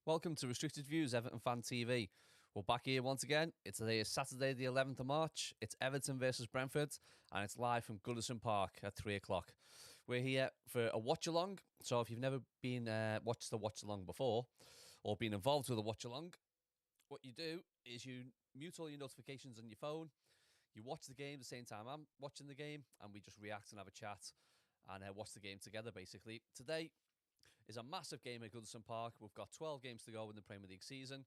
Welcome to Restricted Views, Everton Fan TV. We're back here once again. Today is Saturday, the 11th of March. It's Everton versus Brentford, and it's live from Goodison Park at 3 o'clock. We're here for a watch-along. So if you've never been watched the watch-along before, or been involved with a watch-along, what you do is you mute all your notifications on your phone. You watch the game at the same time I'm watching the game, and we just react and have a chat and watch the game together, basically. Today is a massive game at Goodison Park. We've got 12 games to go in the Premier League season.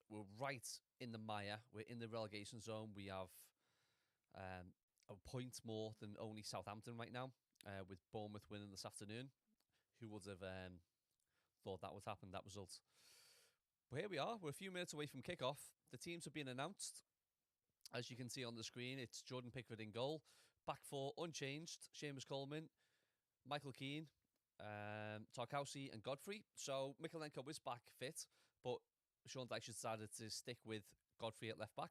We're right in the mire. We're in the relegation zone. We have a point more than only Southampton right now, with Bournemouth winning this afternoon. Who would have thought that would happen, that result? But here we are. We're a few minutes away from kickoff. The teams have been announced. As you can see on the screen, it's Jordan Pickford in goal. Back four unchanged. Seamus Coleman, Michael Keane, Tarkowski and Godfrey. So Mikolenko is back fit, but Sean Dyche decided to stick with Godfrey at left back.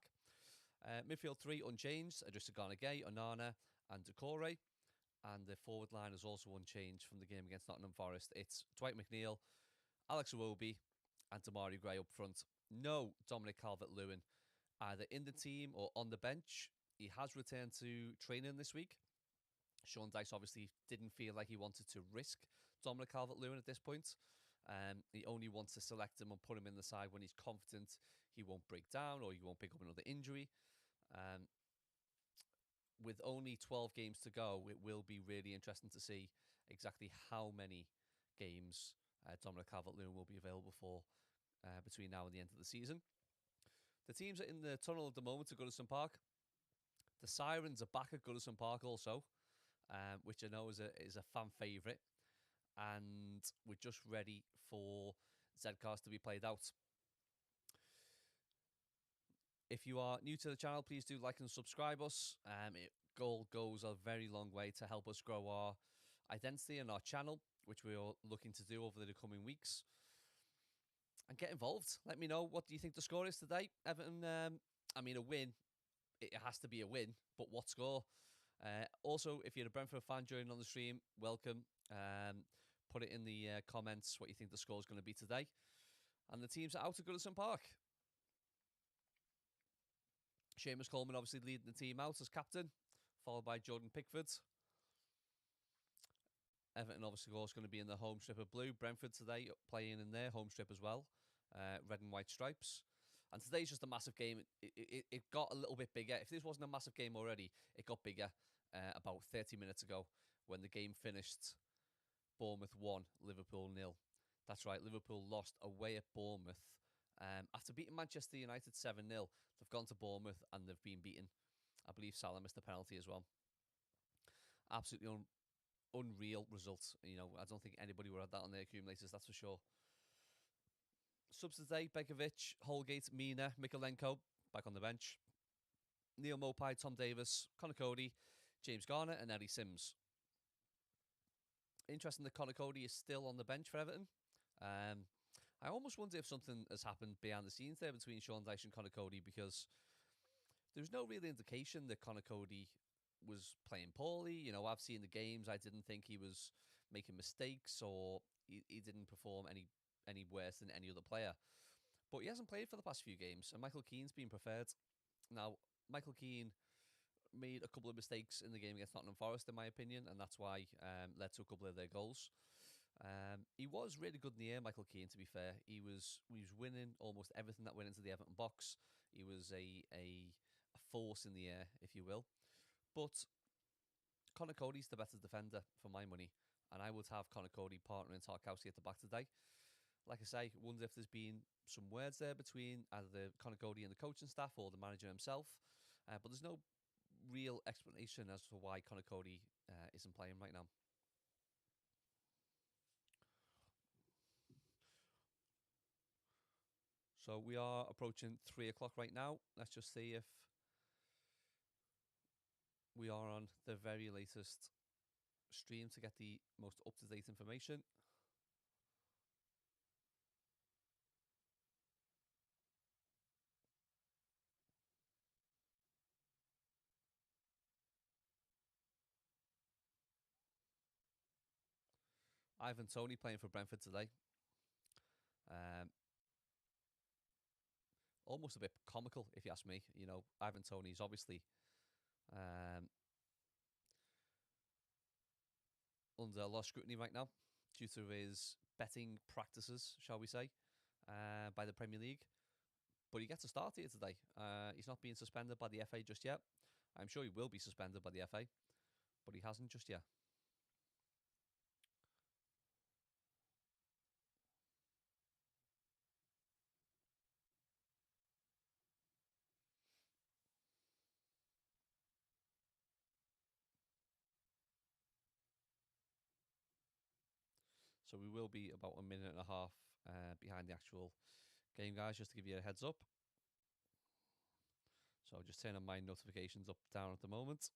Midfield three unchanged. Adrissa Gay, Onana and Decore. And the forward line is also unchanged from the game against Nottingham Forest. It's Dwight McNeil, Alex Iwobi and Demarai Gray up front. No Dominic Calvert-Lewin either in the team or on the bench. He has returned to training this week. Sean Dyche obviously didn't feel like he wanted to risk Dominic Calvert-Lewin at this point. He only wants to select him and put him in the side when he's confident he won't break down or he won't pick up another injury. With only 12 games to go, it will be really interesting to see exactly how many games Dominic Calvert-Lewin will be available for between now and the end of the season. The teams are in the tunnel at the moment at Goodison Park. The Sirens are back at Goodison Park also, which I know is a fan favourite. And we're just ready for Zcast to be played out. If you are new to the channel, please do like and subscribe us. It goes a very long way to help us grow our identity and our channel, which we're looking to do over the coming weeks. And get involved. Let me know, what do you think the score is today? Everton, a win. It has to be a win, but what score? Also, if you're a Brentford fan joining on the stream, welcome. Put it in the comments what you think the score is going to be today. And the teams are out at Goodison Park. Seamus Coleman obviously leading the team out as captain, followed by Jordan Pickford. Everton obviously also going to be in the home strip of blue. Brentford today playing in their home strip as well, red and white stripes. And today's just a massive game. It got a little bit bigger. If this wasn't a massive game already, it got bigger about 30 minutes ago when the game finished. Bournemouth 1, Liverpool 0. That's right, Liverpool lost away at Bournemouth. After beating Manchester United 7-0, they've gone to Bournemouth and they've been beaten. I believe Salah missed a penalty as well. Absolutely unreal results. You know, I don't think anybody would have that on their accumulators, that's for sure. Subs today, Begovic, Holgate, Mina, Mikolenko, back on the bench. Neil Mopai, Tom Davis, Connor Cody, James Garner and Eddie Sims. Interesting that Connor Cody is still on the bench for Everton. I almost wonder if something has happened behind the scenes there between Sean Dyche and Connor Cody, because there's no real indication that Connor Cody was playing poorly. You know, I've seen the games. I didn't think he was making mistakes or he didn't perform any worse than any other player. But he hasn't played for the past few games, and Michael Keane's been preferred. Now, Michael Keane made a couple of mistakes in the game against Nottingham Forest, in my opinion, and that's why led to a couple of their goals. He was really good in the air, Michael Keane, to be fair. He was winning almost everything that went into the Everton box. He was a force in the air, if you will. But Connor Cody's the better defender for my money, and I would have Connor Cody partnering Tarkowski at the back today. Like I say, wonder if there's been some words there between either the Connor Cody and the coaching staff or the manager himself. But there's no real explanation as to why Connor Cody isn't playing right now. So we are approaching 3 o'clock right now. Let's just see if we are on the very latest stream to get the most up-to-date information. Ivan Toney playing for Brentford today. Um, Almost a bit comical, if you ask me. You know, Ivan Toney's obviously um, under a lot of scrutiny right now due to his betting practices, shall we say, by the Premier League. But he gets a start here today. He's not being suspended by the FA just yet. I'm sure he will be suspended by the FA, but he hasn't just yet. So we will be about a minute and a half behind the actual game, guys, just to give you a heads up. So just turning my notifications up down at the moment.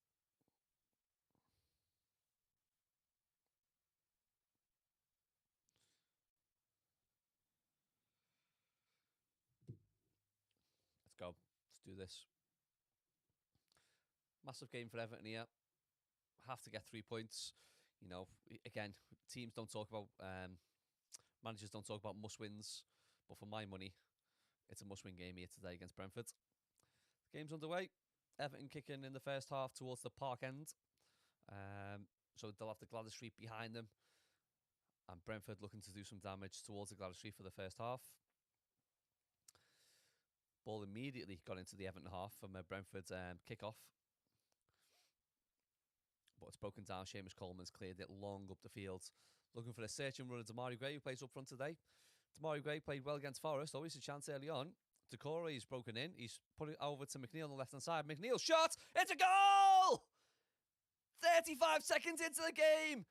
Let's go. Let's do this. Massive game for Everton here. Have to get 3 points. You know, again, teams don't talk about, managers don't talk about must-wins. But for my money, it's a must-win game here today against Brentford. The game's underway. Everton kicking in the first half towards the park end. So they'll have the Gladys Street behind them. And Brentford looking to do some damage towards the Gladys Street for the first half. Ball immediately got into the Everton half from a Brentford kickoff. But it's broken down. Seamus Coleman's cleared it long up the field. Looking for a searching run of Damari Gray, who plays up front today. Damari Gray played well against Forest. Always a chance early on. Decore, he's broken in. He's put it over to McNeil on the left-hand side. McNeil shot! It's a goal! 35 seconds into the game.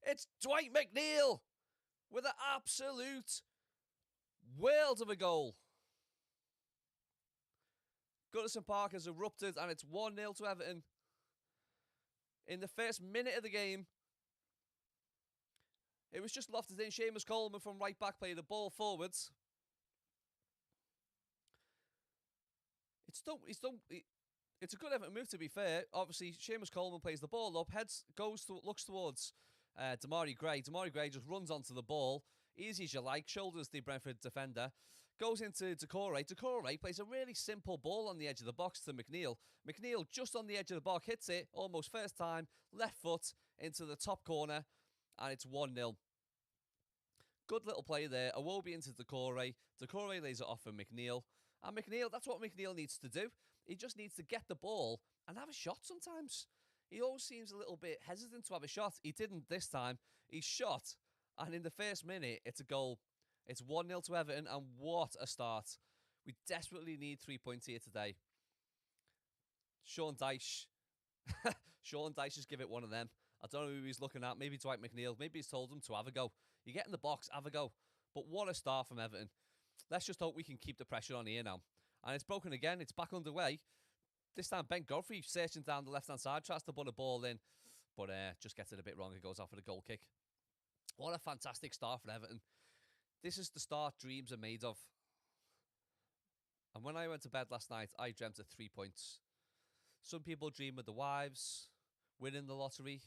It's Dwight McNeil with an absolute world of a goal. Goodison Park has erupted and it's 1-0 to Everton. In the first minute of the game, it was just lofted in. Seamus Coleman from right back played the ball forwards. It's a good Everton move, to be fair. Obviously, Seamus Coleman plays the ball up, looks towards Damari Gray. Damari Gray just runs onto the ball, easy as you like, shoulders the Brentford defender, goes into Decore. Decore plays a really simple ball on the edge of the box to McNeil. McNeil, just on the edge of the box, hits it almost first time, left foot into the top corner, and it's 1-0. Good little play there. Iwobi into Decore. Decore lays it off for McNeil. And McNeil, that's what McNeil needs to do. He just needs to get the ball and have a shot sometimes. He always seems a little bit hesitant to have a shot. He didn't this time. He shot, and in the first minute, it's a goal. It's 1-0 to Everton, and what a start. We desperately need 3 points here today. Sean Dyche. Sean Dyche just give it one of them. I don't know who he's looking at. Maybe Dwight McNeil. Maybe he's told him to have a go. You get in the box, have a go. But what a start from Everton. Let's just hope we can keep the pressure on here now. And it's broken again. It's back underway. This time, Ben Godfrey searching down the left-hand side. Tries to put a ball in. But just gets it a bit wrong. It goes off for the goal kick. What a fantastic start for Everton. This is the start dreams are made of. And when I went to bed last night, I dreamt of 3 points. Some people dream of the wives, winning the lottery,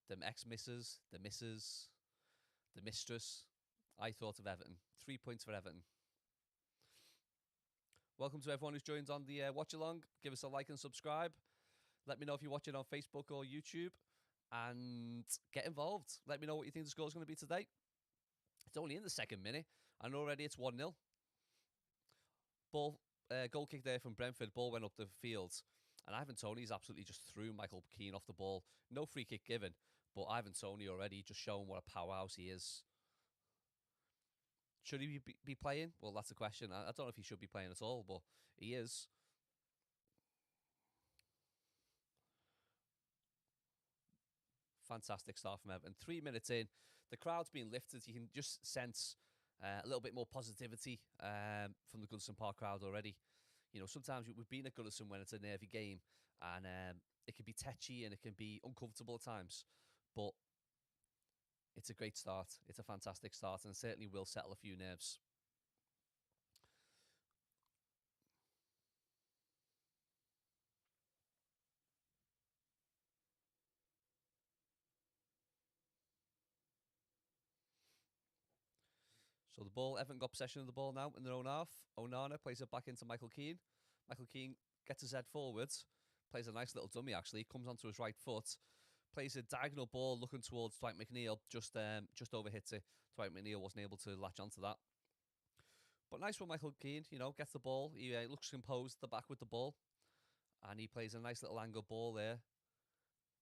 them ex-misses, the missus, the mistress. I thought of Everton. 3 points for Everton. Welcome to everyone who's joined on the watch-along. Give us a like and subscribe. Let me know if you're watching on Facebook or YouTube. And get involved. Let me know what you think the score's going to be today. It's only in the second minute. And already it's 1-0. Goal kick there from Brentford. Ball went up the field. And Ivan Toney's absolutely just threw Michael Keane off the ball. No free kick given. But Ivan Toney already just showing what a powerhouse he is. Should he be playing? Well, that's the question. I don't know if he should be playing at all, but he is. Fantastic start from Everton. 3 minutes in, the crowd's been lifted. You can just sense a little bit more positivity from the Goodison Park crowd already. You know, sometimes we've been at Goodison when it's a nervy game, and it can be tetchy and it can be uncomfortable at times. But it's a great start. It's a fantastic start, and certainly will settle a few nerves. So the ball, Everton got possession of the ball now in their own half. Onana plays it back into Michael Keane. Michael Keane gets his head forwards, plays a nice little dummy actually, comes onto his right foot, plays a diagonal ball looking towards Dwight McNeil, just overhits it. Dwight McNeil wasn't able to latch onto that. But nice one, Michael Keane, gets the ball. He looks composed at the back with the ball. And he plays a nice little angle ball there,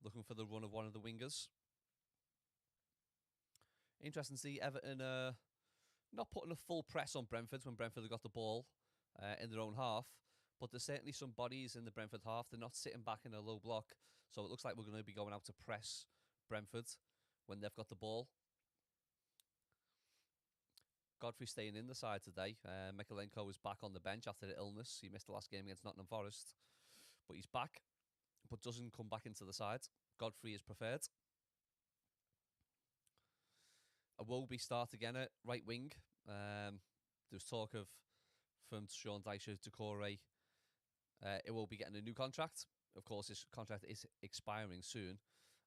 looking for the run of one of the wingers. Interesting to see Everton not putting a full press on Brentford when Brentford have got the ball in their own half. But there's certainly some bodies in the Brentford half. They're not sitting back in a low block. So it looks like we're going to be going out to press Brentford when they've got the ball. Godfrey staying in the side today. Mikalenko is back on the bench after the illness. He missed the last game against Nottingham Forest. But he's back, but doesn't come back into the side. Godfrey is preferred. Iwobi start again at right wing. There's talk of, from Sean Dyche, Decore, Iwobi getting a new contract. Of course, his contract is expiring soon.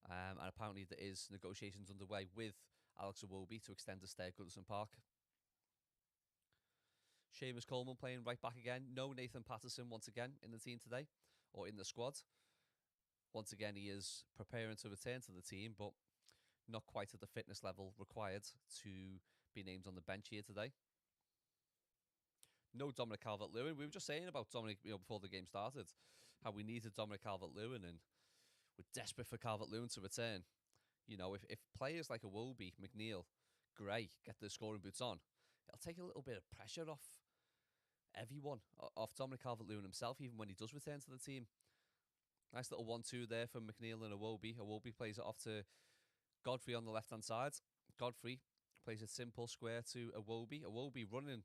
And apparently there is negotiations underway with Alex Iwobi to extend his stay at Goodison Park. Seamus Coleman playing right back again. No Nathan Patterson once again in the team today, or in the squad. Once again, he is preparing to return to the team, but not quite at the fitness level required to be named on the bench here today. No Dominic Calvert-Lewin. We were just saying about Dominic before the game started, how we needed Dominic Calvert-Lewin, and we're desperate for Calvert-Lewin to return. If players like Iwobi, McNeil, Gray get their scoring boots on, it'll take a little bit of pressure off everyone, off Dominic Calvert-Lewin himself, even when he does return to the team. Nice little 1-2 there from McNeil and Iwobi. Iwobi plays it off to Godfrey on the left-hand side. Godfrey plays it simple square to Iwobi. Iwobi running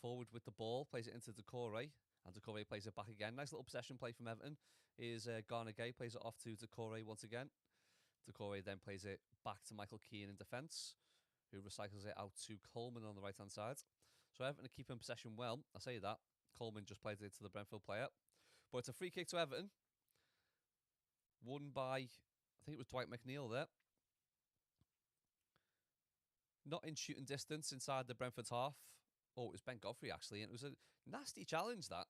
forward with the ball, plays it into Decore, and Decore plays it back again. Nice little possession play from Everton. Is Garner Gay plays it off to Decore once again. Decore then plays it back to Michael Keane in defence, who recycles it out to Coleman on the right-hand side. So Everton are keeping possession well. I say that. Coleman just played it to the Brentford player. But it's a free kick to Everton. Won by, I think it was Dwight McNeil there. Not in shooting distance inside the Brentford half. Oh, it was Ben Godfrey, actually. And it was a nasty challenge, that.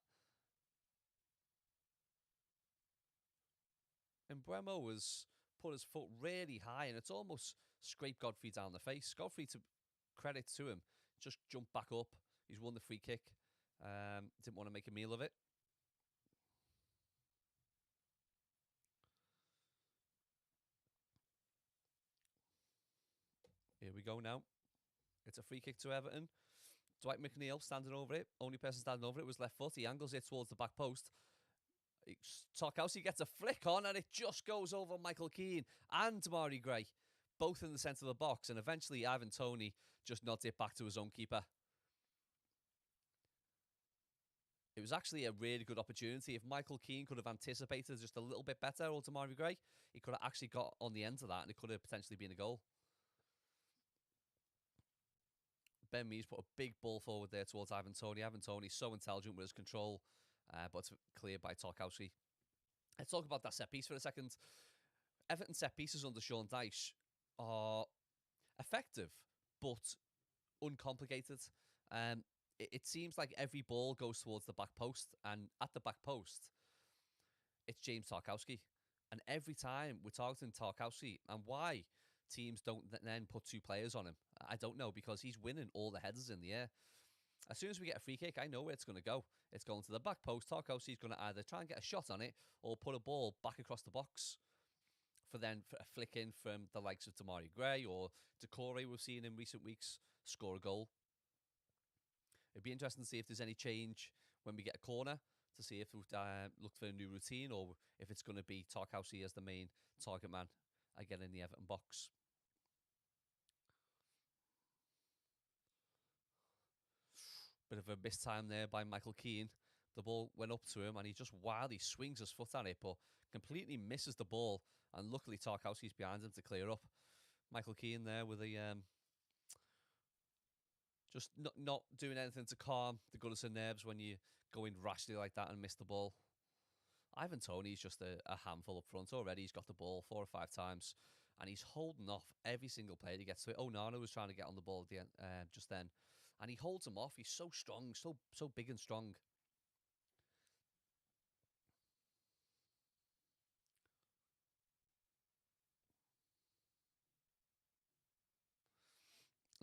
And Bremo was put his foot really high, and it's almost scraped Godfrey down the face. Godfrey, to credit to him, just jumped back up. He's won the free kick. Didn't want to make a meal of it. Here we go now. It's a free kick to Everton. Dwight McNeil standing over it. Only person standing over it was left foot. He angles it towards the back post. Tarkowski gets a flick on, and it just goes over Michael Keane and Damari Gray, both in the centre of the box. And eventually Ivan Toney just nods it back to his own keeper. It was actually a really good opportunity. If Michael Keane could have anticipated just a little bit better, or Damari Gray, he could have actually got on the end of that, and it could have potentially been a goal. Ben Mees put a big ball forward there towards Ivan Toney. Ivan Toney so intelligent with his control, but it's cleared by Tarkowski. Let's talk about that set piece for a second. Everton set pieces under Sean Dyche are effective, but uncomplicated. It seems like every ball goes towards the back post, and at the back post, it's James Tarkowski. And every time we're targeting Tarkowski, and why teams don't then put two players on him, I don't know, because he's winning all the headers in the air. As soon as we get a free kick, I know where it's going to go. It's going to the back post. Tarkowski's going to either try and get a shot on it or put a ball back across the box for a flick in from the likes of Damari Gray or Decore we've seen in recent weeks score a goal. It'd be interesting to see if there's any change when we get a corner, to see if we've looked for a new routine, or if it's going to be Tarkowski as the main target man again in the Everton box. Bit of a missed time there by Michael Keane. The ball went up to him, and he just wildly swings his foot at it, but completely misses the ball. And luckily, Tarkowski's behind him to clear up. Michael Keane there with a just not doing anything to calm the Goodison nerves when you go in rashly like that and miss the ball. Ivan Toney's just a handful up front already. He's got the ball 4 or 5 times, and he's holding off every single player he gets to it. Onana was trying to get on the ball at the end, just then. and he holds him off. He's so strong, so big and strong.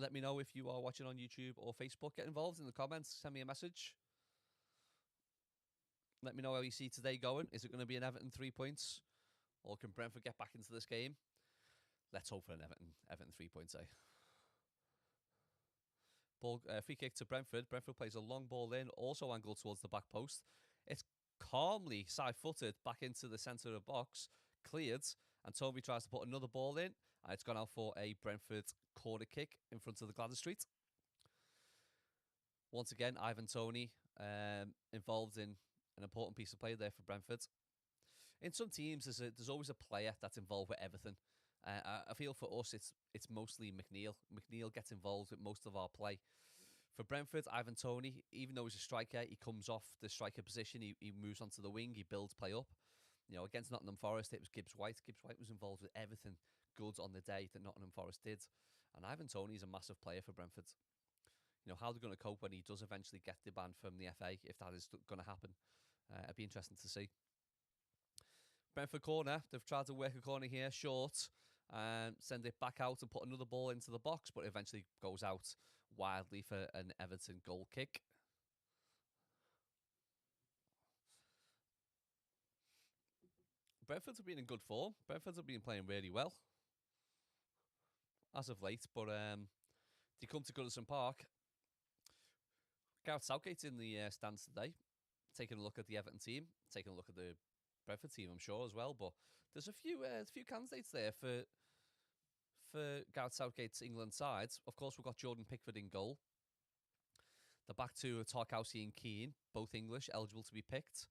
Let me know if you are watching on YouTube or Facebook. Get involved in the comments. Send me a message. Let me know how you see today going. Is it going to be an Everton 3 points? Or can Brentford get back into this game? Let's hope for an Everton 3 points, eh? Ball, free kick to Brentford. Brentford plays a long ball in, also angled towards the back post. It's calmly side-footed back into the centre of the box, cleared, and Toby tries to put another ball in, and it's gone out for a Brentford corner kick in front of the Gladys Street. Once again, Ivan Toney involved in an important piece of play there for Brentford. In some teams, there's always a player that's involved with everything. I feel for us, it's mostly McNeil. McNeil gets involved with most of our play. For Brentford, Ivan Toney, even though he's a striker, he comes off the striker position. He moves onto the wing. He builds play up. Against Nottingham Forest, it was Gibbs White. Gibbs White was involved with everything good on the day that Nottingham Forest did. And Ivan Toney is a massive player for Brentford. How they're going to cope when he does eventually get the ban from the FA, if that is going to happen. It'd be interesting to see. Brentford corner. They've tried to work a corner here, short, and send it back out and put another ball into the box, but it eventually goes out wildly for an Everton goal kick. Brentford have been in good form. Brentford have been playing really well as of late, but they come to Goodison Park. Gareth Southgate's in the stands today, taking a look at the Everton team, taking a look at the Brentford team, I'm sure, as well. But there's a few candidates there for Gareth Southgate's England side. Of course, we've got Jordan Pickford in goal. The back two are Tarkowski and Keane, both English, eligible to be picked.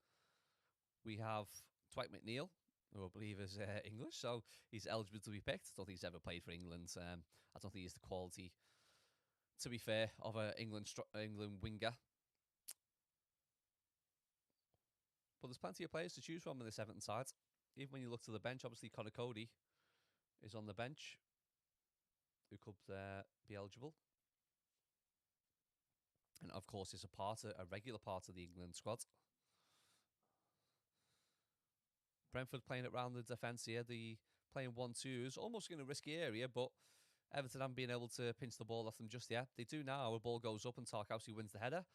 We have Dwight McNeil, who I believe is English, so he's eligible to be picked. I don't think he's ever played for England. I don't think he's the quality, to be fair, of an England winger. But there's plenty of players to choose from in this Everton side. Even when you look to the bench, obviously Conor Cody is on the bench, who could be eligible. And of course, is a regular part of the England squad. Brentford playing it round the defence here. The playing 1-2s, almost in a risky area, but Everton haven't been able to pinch the ball off them just yet. They do now. A ball goes up and Tarkowski wins the header,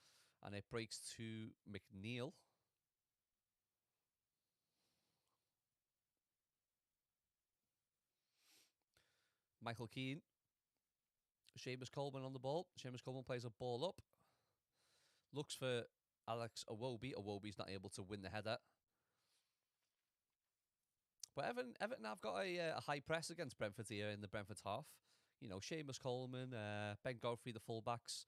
and it breaks to McNeil. Michael Keane. Seamus Coleman on the ball. Seamus Coleman plays a ball up. Looks for Alex Iwobi. Iwobi's not able to win the header. But Everton have got a high press against Brentford here in the Brentford half. Seamus Coleman, Ben Godfrey, the fullbacks,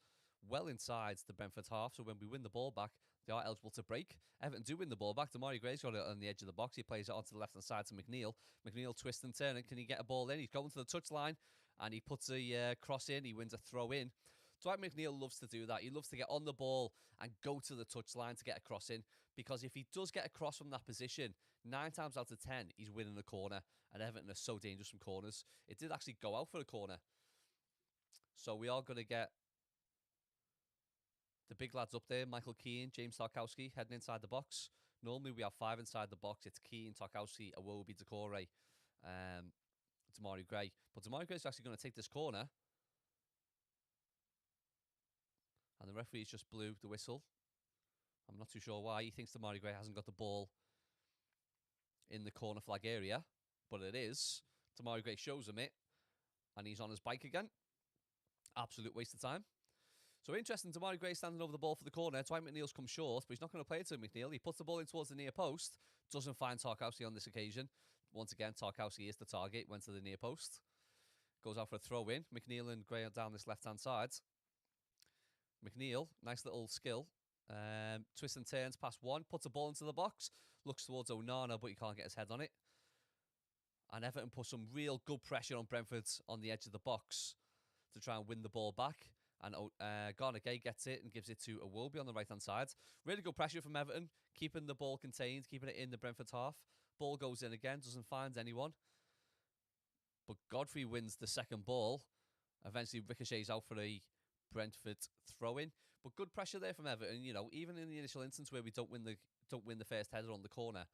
well inside the Brentford half. So when we win the ball back, they are eligible to break. Everton do win the ball back. Damari Gray's got it on the edge of the box. He plays it onto the left-hand side to McNeil. McNeil twists and turns. Can he get a ball in? He's going to the touchline, and he puts a cross in. He wins a throw in. Dwight McNeil loves to do that. He loves to get on the ball and go to the touchline to get a cross in, because if he does get a cross from that position, 9 times out of 10, he's winning the corner, and Everton are so dangerous from corners. It did actually go out for a corner. So we are going to get the big lads up there, Michael Keane, James Tarkowski, heading inside the box. Normally we have 5 inside the box. It's Keane, Tarkowski, Iwobi, Decore, Damari Gray. But Damari Gray's actually going to take this corner. And the referee's just blew the whistle. I'm not too sure why. He thinks Damari Gray hasn't got the ball in the corner flag area, but it is. Damari Gray shows him it, and he's on his bike again. Absolute waste of time. So interesting, Damari Gray standing over the ball for the corner. Dwight McNeil's come short, but he's not going to play it to McNeil. He puts the ball in towards the near post. Doesn't find Tarkowski on this occasion. Once again, Tarkowski is the target. Went to the near post. Goes out for a throw in. McNeil and Gray are down this left-hand side. McNeil, nice little skill. Twists and turns past one. Puts a ball into the box. Looks towards Onana, but he can't get his head on it. And Everton put some real good pressure on Brentford on the edge of the box to try and win the ball back. And Garner Gay gets it and gives it to Iwobi on the right-hand side. Really good pressure from Everton, keeping the ball contained, keeping it in the Brentford half. Ball goes in again, doesn't find anyone. But Godfrey wins the second ball. Eventually ricochets out for a Brentford throw-in. But good pressure there from Everton. Even in the initial instance where we don't win the first header on the corner,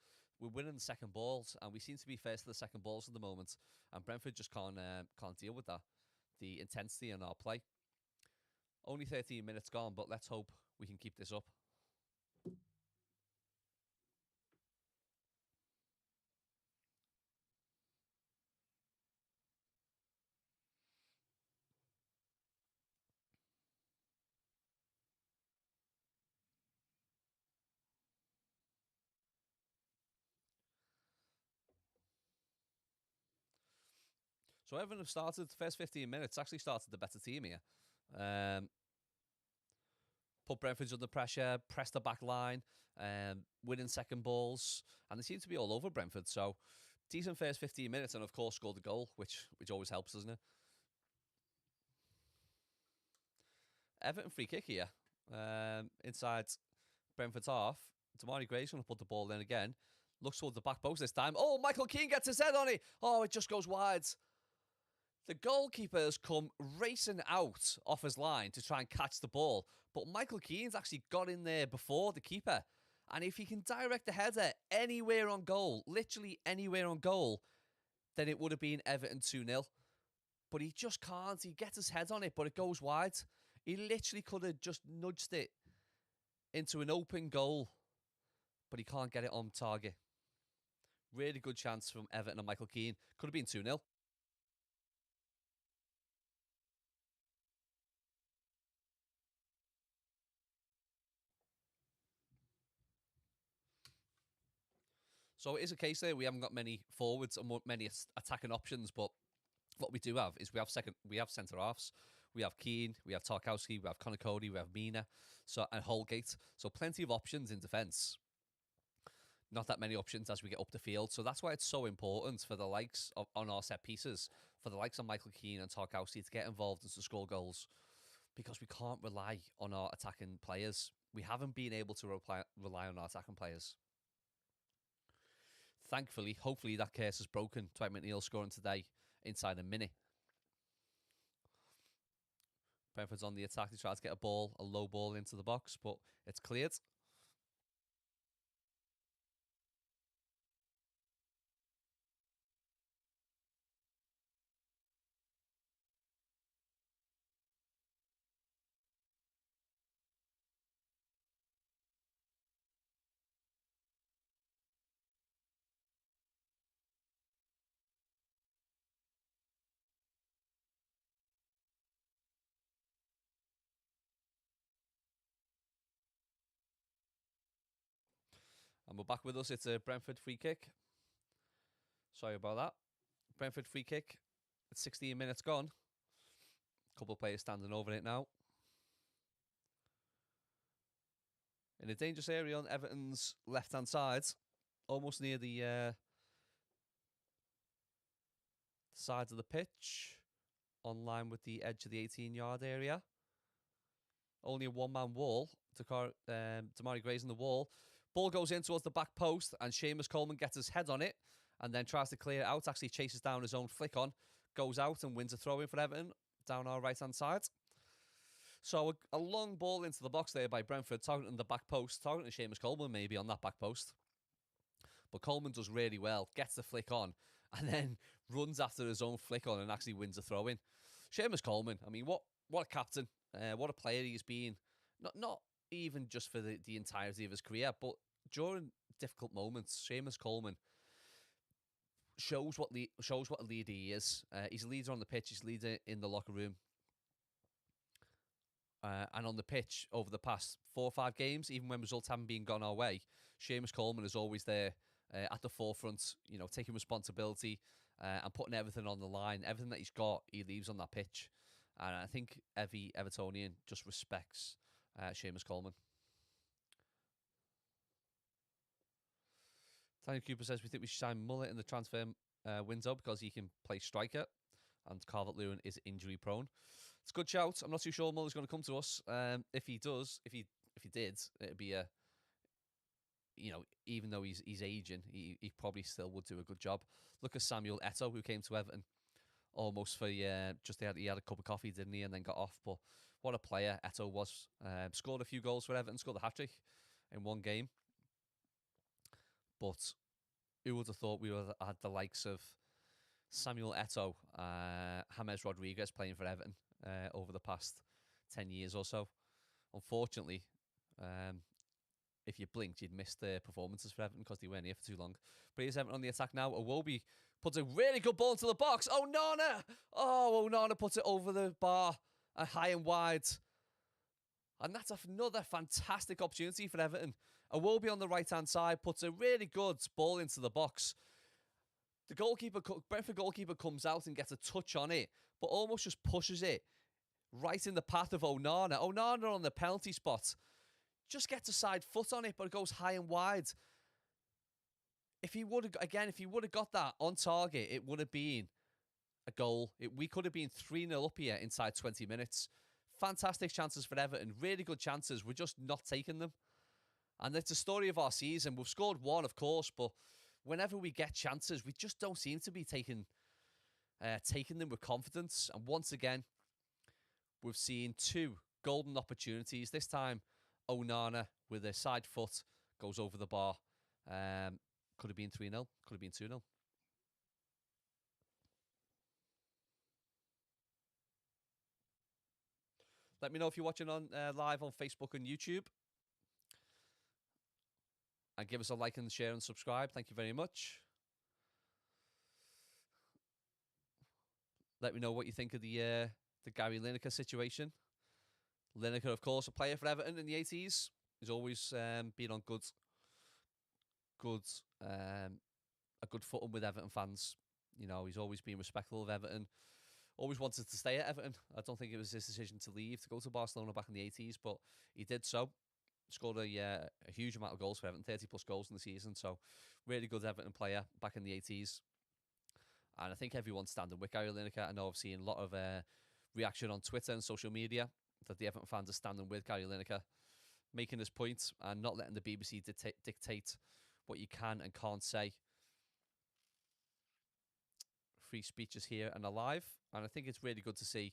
we're winning the second balls, and we seem to be first to the second balls at the moment. And Brentford just can't deal with that, the intensity in our play. Only 13 minutes gone, but let's hope we can keep this up. So Everton have started the first 15 minutes, actually started the better team here. Put Brentford under pressure, press the back line, winning second balls, and they seem to be all over Brentford. So decent first 15 minutes, and of course scored the goal, which always helps, doesn't it? Everton free kick here, inside Brentford's half. Damari Gray's going to put the ball in again. Looks towards the back post this time. Oh, Michael Keane gets his head on it. Oh, it just goes wide. The goalkeeper's come racing out off his line to try and catch the ball, but Michael Keane's actually got in there before the keeper. And if he can direct the header anywhere on goal, literally anywhere on goal, then it would have been Everton 2-0. But he just can't. He gets his head on it, but it goes wide. He literally could have just nudged it into an open goal, but he can't get it on target. Really good chance from Everton and Michael Keane. Could have been 2-0. So it is a case there. We haven't got many forwards and many attacking options, but what we do have is we have centre halves. We have Keane, we have Tarkowski, we have Conor Cody, we have Mina, and Holgate. So plenty of options in defence. Not that many options as we get up the field. So that's why it's so important for the likes of on our set pieces, for the likes of Michael Keane and Tarkowski to get involved and to score goals, because we can't rely on our attacking players. We haven't been able to rely on our attacking players. Thankfully, hopefully that curse is broken. Dwight McNeil scoring today inside a minute. Brentford's on the attack. They try to get a low ball into the box, but it's cleared. And we're back with us. It's a Brentford free kick. Sorry about that. Brentford free kick. It's 16 minutes gone. A couple of players standing over it now. In a dangerous area on Everton's left-hand side. Almost near the sides of the pitch. On line with the edge of the 18-yard area. Only a one-man wall. Damari Gray's in the wall. Ball goes in towards the back post, and Seamus Coleman gets his head on it and then tries to clear it out. Actually chases down his own flick on, goes out and wins a throw-in for Everton down our right-hand side. So a long ball into the box there by Brentford, targeting the back post, targeting Seamus Coleman maybe on that back post. But Coleman does really well, gets the flick on, and then runs after his own flick on and actually wins a throw-in. Seamus Coleman, I mean, what a captain, what a player he's been. Not even just for the entirety of his career, but during difficult moments, Seamus Coleman shows what a leader he is. He's a leader on the pitch, he's a leader in the locker room. And on the pitch over the past 4 or 5 games, even when results haven't been gone our way, Seamus Coleman is always there at the forefront, taking responsibility and putting everything on the line. Everything that he's got, he leaves on that pitch. And I think every Evertonian just respects Seamus Coleman. Tanya Cooper says we think we should sign Muller in the transfer window because he can play striker, and Calvert-Lewin is injury prone. It's a good shout. I'm not too sure Muller's going to come to us. If he did, it'd be a, even though he's aging, he probably still would do a good job. Look at Samuel Eto'o, who came to Everton almost for he had a cup of coffee, didn't he, and then got off. But What a player Eto'o was. Scored a few goals for Everton, scored a hat-trick in one game. But who would have thought we would have had the likes of Samuel Eto'o, James Rodriguez playing for Everton over the past 10 years or so. Unfortunately, if you blinked, you'd miss the performances for Everton because they weren't here for too long. But here's Everton on the attack now. Iwobi puts a really good ball into the box. Onana! Oh, Onana puts it over the bar, high and wide. And that's another fantastic opportunity for Everton. Iwobi on the right-hand side puts a really good ball into the box. The Brentford goalkeeper comes out and gets a touch on it, but almost just pushes it right in the path of Onana. Onana on the penalty spot just gets a side foot on it, but it goes high and wide. If he would have got that on target, it would have been a goal. We could have been 3-0 up here inside 20 minutes. Fantastic chances for Everton. Really good chances. We're just not taking them. And it's a story of our season. We've scored one, of course, but whenever we get chances, we just don't seem to be taking them with confidence. And once again, we've seen two golden opportunities. This time, Onana with a side foot goes over the bar. Could have been 3-0. Could have been 2-0. Let me know if you're watching on live on Facebook and YouTube. And give us a like and share and subscribe. Thank you very much. Let me know what you think of the Gary Lineker situation. Lineker, of course, a player for Everton in the 80s. He's always been on a good footing with Everton fans. You know, he's always been respectful of Everton. Always wanted to stay at Everton. I don't think it was his decision to leave, to go to Barcelona back in the 80s, but he did so. Scored a huge amount of goals for Everton, 30-plus goals in the season. So, really good Everton player back in the 80s. And I think everyone's standing with Gary Lineker. I know I've seen a lot of reaction on Twitter and social media that the Everton fans are standing with Gary Lineker, making his point and not letting the BBC dictate what you can and can't say. Free speech is here and alive. And I think it's really good to see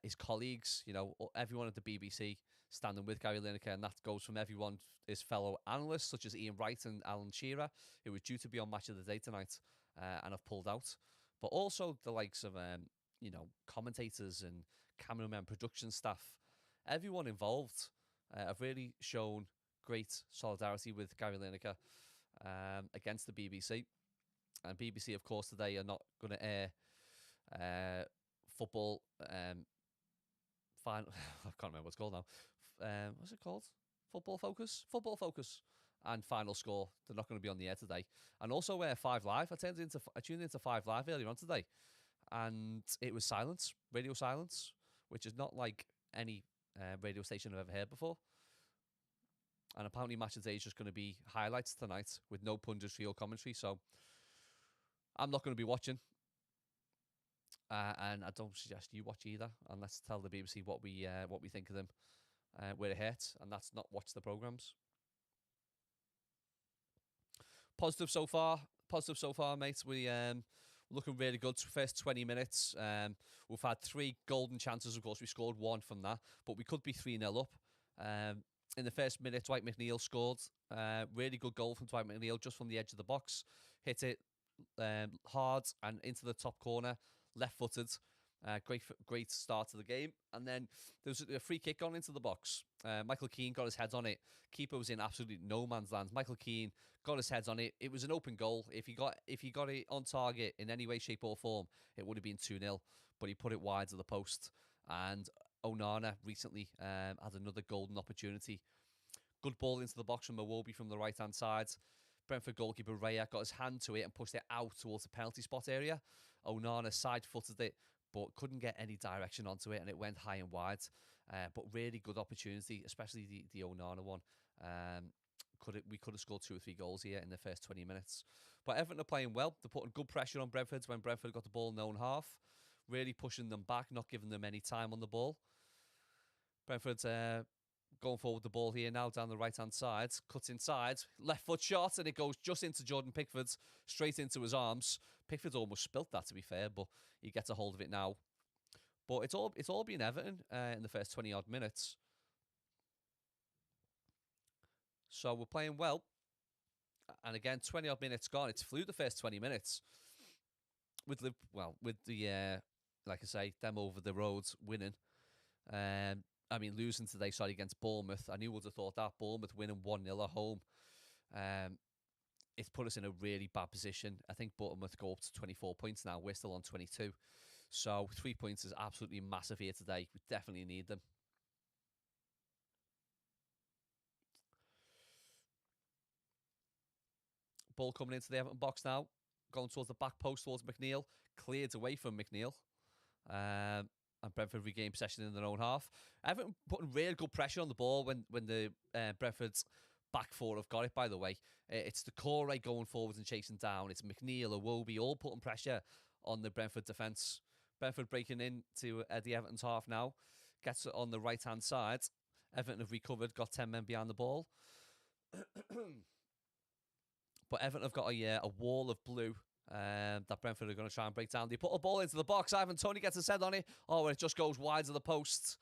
his colleagues, you know, everyone at the BBC standing with Gary Lineker, and that goes from everyone, his fellow analysts, such as Ian Wright and Alan Shearer, who were due to be on Match of the Day tonight and have pulled out, but also the likes of, you know, commentators and cameramen, production staff, everyone involved have really shown great solidarity with Gary Lineker against the BBC. And BBC, of course, today are not going to air football final. I can't remember what it's called now. What's it called? Football Focus and Final Score. They're not going to be on the air today. And also 5 Live. I tuned into 5 Live earlier on today, and it was silence, radio silence, which is not like any radio station I've ever heard before. And apparently Match of the Day is just going to be highlights tonight with no punditry or commentary. So I'm not going to be watching. And I don't suggest you watch either. And let's tell the BBC what we think of them. We're ahead, and that's not watch the programmes. Positive so far, mate. We're looking really good. First 20 minutes. We've had 3 golden chances, of course. We scored 1 from that, but we could be 3-0 up. In the first minute, Dwight McNeil scored. Really good goal from Dwight McNeil, just from the edge of the box. Hit it hard and into the top corner, left-footed. Great start to the game. And then there was a free kick gone into the box. Michael Keane got his head on it. Keeper was in absolutely no man's land. Michael Keane got his head on it. It was an open goal. If he got it on target in any way, shape or form, it would have been 2-0. But he put it wide of the post. And Onana recently had another golden opportunity. Good ball into the box from Iwobi from the right-hand side. Brentford goalkeeper Raya got his hand to it and pushed it out towards the penalty spot area. Onana side-footed it, but couldn't get any direction onto it, and it went high and wide. But really good opportunity, especially the Onana one. We could have scored 2 or 3 goals here in the first 20 minutes. But Everton are playing well. They're putting good pressure on Brentford when Brentford got the ball in their own half. Really pushing them back, not giving them any time on the ball. Brentford's going forward the ball here now down the right-hand side. Cuts inside. Left foot shot, and it goes just into Jordan Pickford's, straight into his arms. Pickford almost spilt that, to be fair, but he gets a hold of it now. But it's all been Everton in the first 20 odd minutes. So we're playing well. And again, 20 odd minutes gone. It's flew the first 20 minutes with the like I say, them over the roads winning. Losing today, against Bournemouth. I knew would have thought that. Bournemouth winning 1-0 at home. It's put us in a really bad position. I think Bournemouth go up to 24 points now. We're still on 22. So 3 points is absolutely massive here today. We definitely need them. Ball coming into the Everton box now. Going towards the back post towards McNeil. Cleared away from McNeil. And Brentford regain possession in their own half. Everton putting real good pressure on the ball when the Brentford's back four have got it, by the way. It's the core going forwards and chasing down. It's McNeil, Iwobi, all putting pressure on the Brentford defence. Brentford breaking into the Everton's half now. Gets it on the right-hand side. Everton have recovered, got 10 men behind the ball. But Everton have got a wall of blue that Brentford are going to try and break down. They put a ball into the box. Ivan Toney gets his head on it. Oh, it just goes wide of the post.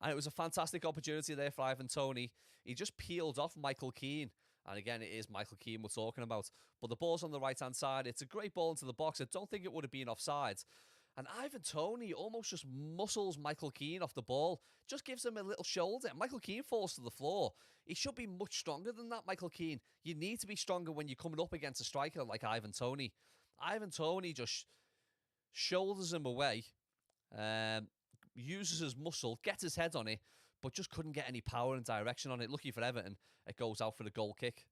And it was a fantastic opportunity there for Ivan Toney. He just peeled off Michael Keane. And again, it is Michael Keane we're talking about. But the ball's on the right-hand side. It's a great ball into the box. I don't think it would have been offside. And Ivan Toney almost just muscles Michael Keane off the ball. Just gives him a little shoulder. Michael Keane falls to the floor. He should be much stronger than that, Michael Keane. You need to be stronger when you're coming up against a striker like Ivan Toney. Ivan Toney just shoulders him away. Uses his muscle, gets his head on it, but just couldn't get any power and direction on it. Lucky for Everton, it goes out for the goal kick.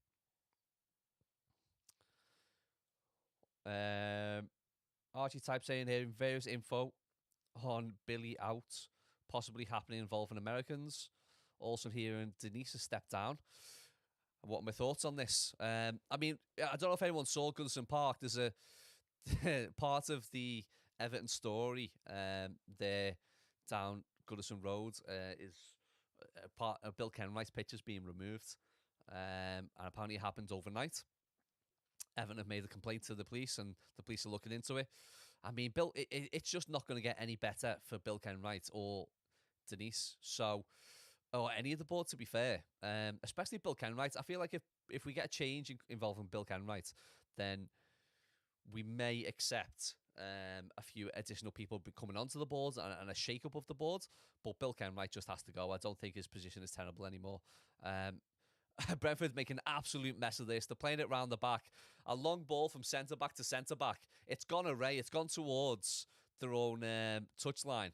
Archie type saying here, various info on Billy out, possibly happening involving Americans. Also hearing Denise has stepped down. What are my thoughts on this? I don't know if anyone saw Goodison Park. There's a part of the Everton story there down Goodison Road is a part of Bill Kenwright's pictures being removed. And apparently it happened overnight. Everton have made a complaint to the police, and the police are looking into it. Bill, it's just not going to get any better for Bill Kenwright or Denise. So, or any of the board, to be fair. Especially Bill Kenwright. I feel like if we get a change involving Bill Kenwright, then we may accept a few additional people coming onto the board and a shake-up of the board. But Bill Kenwright just has to go. I don't think his position is tenable anymore. Brentford make an absolute mess of this. They're playing it round the back. A long ball from centre-back to centre-back. It's gone away. It's gone towards their own touchline.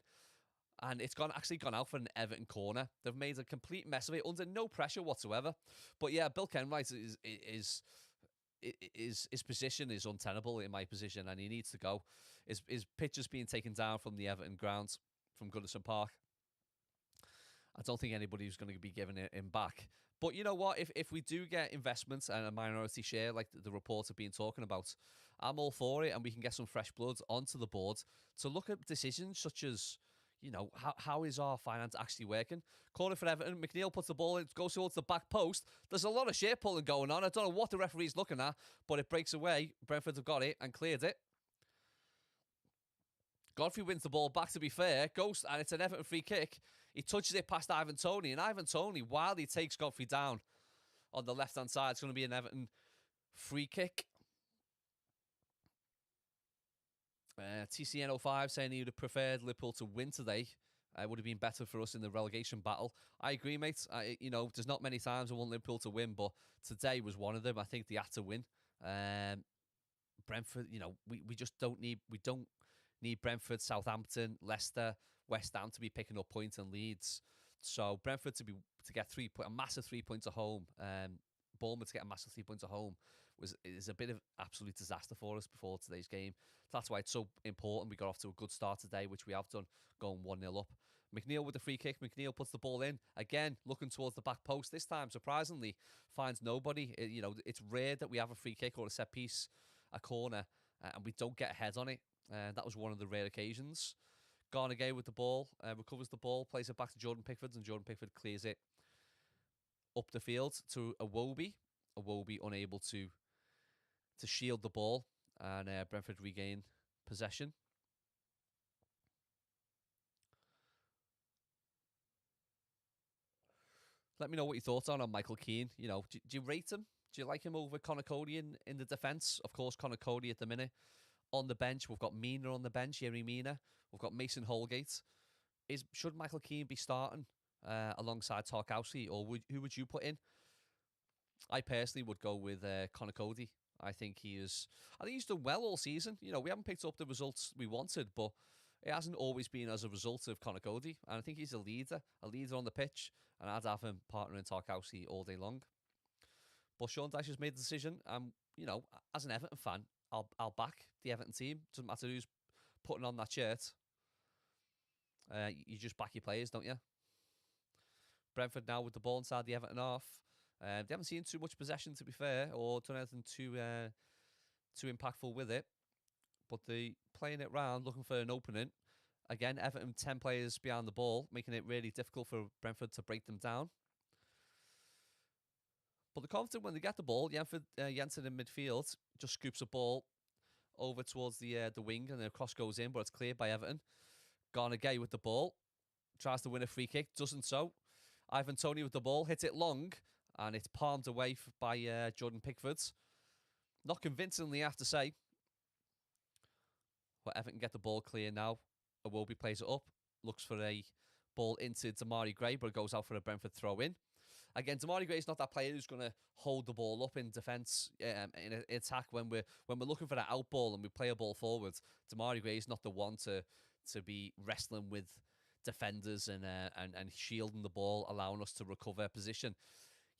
And it's actually gone out for an Everton corner. They've made a complete mess of it under no pressure whatsoever. But yeah, Bill Kenwright his position is untenable in my position, and he needs to go. His picture's being taken down from the Everton grounds, from Goodison Park. I don't think anybody's going to be giving him back. But you know what? If we do get investments and a minority share, like the reports have been talking about, I'm all for it, and we can get some fresh blood onto the board to look at decisions such as, how is our finance actually working? Corner for Everton. McNeil puts the ball in, goes towards the back post. There's a lot of share pulling going on. I don't know what the referee's looking at, but it breaks away. Brentford have got it and cleared it. Godfrey wins the ball back, to be fair. Goes, and it's an Everton free kick. He touches it past Ivan Toney, and Ivan Toney, while he takes Godfrey down on the left-hand side, it's going to be an Everton free kick. TCN05 saying he would have preferred Liverpool to win today. It would have been better for us in the relegation battle. I agree, mate. There's not many times I want Liverpool to win, but today was one of them. I think they had to win. Brentford, we just don't need Brentford, Southampton, Leicester, West Ham to be picking up points and leads. So Brentford to get a massive 3 points at home, Bournemouth to get a massive 3 points at home is a bit of absolute disaster for us before today's game. That's why it's so important we got off to a good start today, which we have done, going 1-0 up. McNeil with the free kick. McNeil puts the ball in. Again, looking towards the back post. This time, surprisingly, finds nobody. It's rare that we have a free kick or a set piece, a corner, and we don't get a head on it. That was one of the rare occasions. Garnagay with the ball, recovers the ball, plays it back to Jordan Pickford, and Jordan Pickford clears it up the field to Iwobi. Iwobi unable to shield the ball, and Brentford regain possession. Let me know what your thoughts are on Michael Keane. You know, do you rate him? Do you like him over Connor Cody in the defence? Of course, Connor Cody at the minute. On the bench, we've got Mina on the bench, Yerry Mina. We've got Mason Holgate. Should Michael Keane be starting alongside Tarkowski, or who would you put in? I personally would go with Connor Cody. I think he's done well all season. You know, we haven't picked up the results we wanted, but it hasn't always been as a result of Connor Cody. And I think he's a leader on the pitch, and I'd have him partnering Tarkowski all day long. But Sean Dyche has made the decision. You know, as an Everton fan, I'll back the Everton team. Doesn't matter who's putting on that shirt. You just back your players, don't you? Brentford now with the ball inside the Everton half. They haven't seen too much possession, to be fair, or done anything too impactful with it. But they playing it round, looking for an opening. Again, Everton 10 players behind the ball, making it really difficult for Brentford to break them down. But they're confident when they get the ball. Jensen in midfield just scoops a ball over towards the wing, and the cross goes in, but it's cleared by Everton. Garner Gay with the ball, tries to win a free kick, doesn't so. Ivan Toney with the ball, hits it long, and it's palmed away by Jordan Pickford. Not convincingly, I have to say. But Everton get the ball clear now. Iwobi plays it up, looks for a ball into Damari Gray, but it goes out for a Brentford throw-in. Again, Damari Gray is not that player who's going to hold the ball up in defence, in attack when we're looking for that out ball and we play a ball forward. Damari Gray is not the one to be wrestling with defenders and shielding the ball, allowing us to recover position.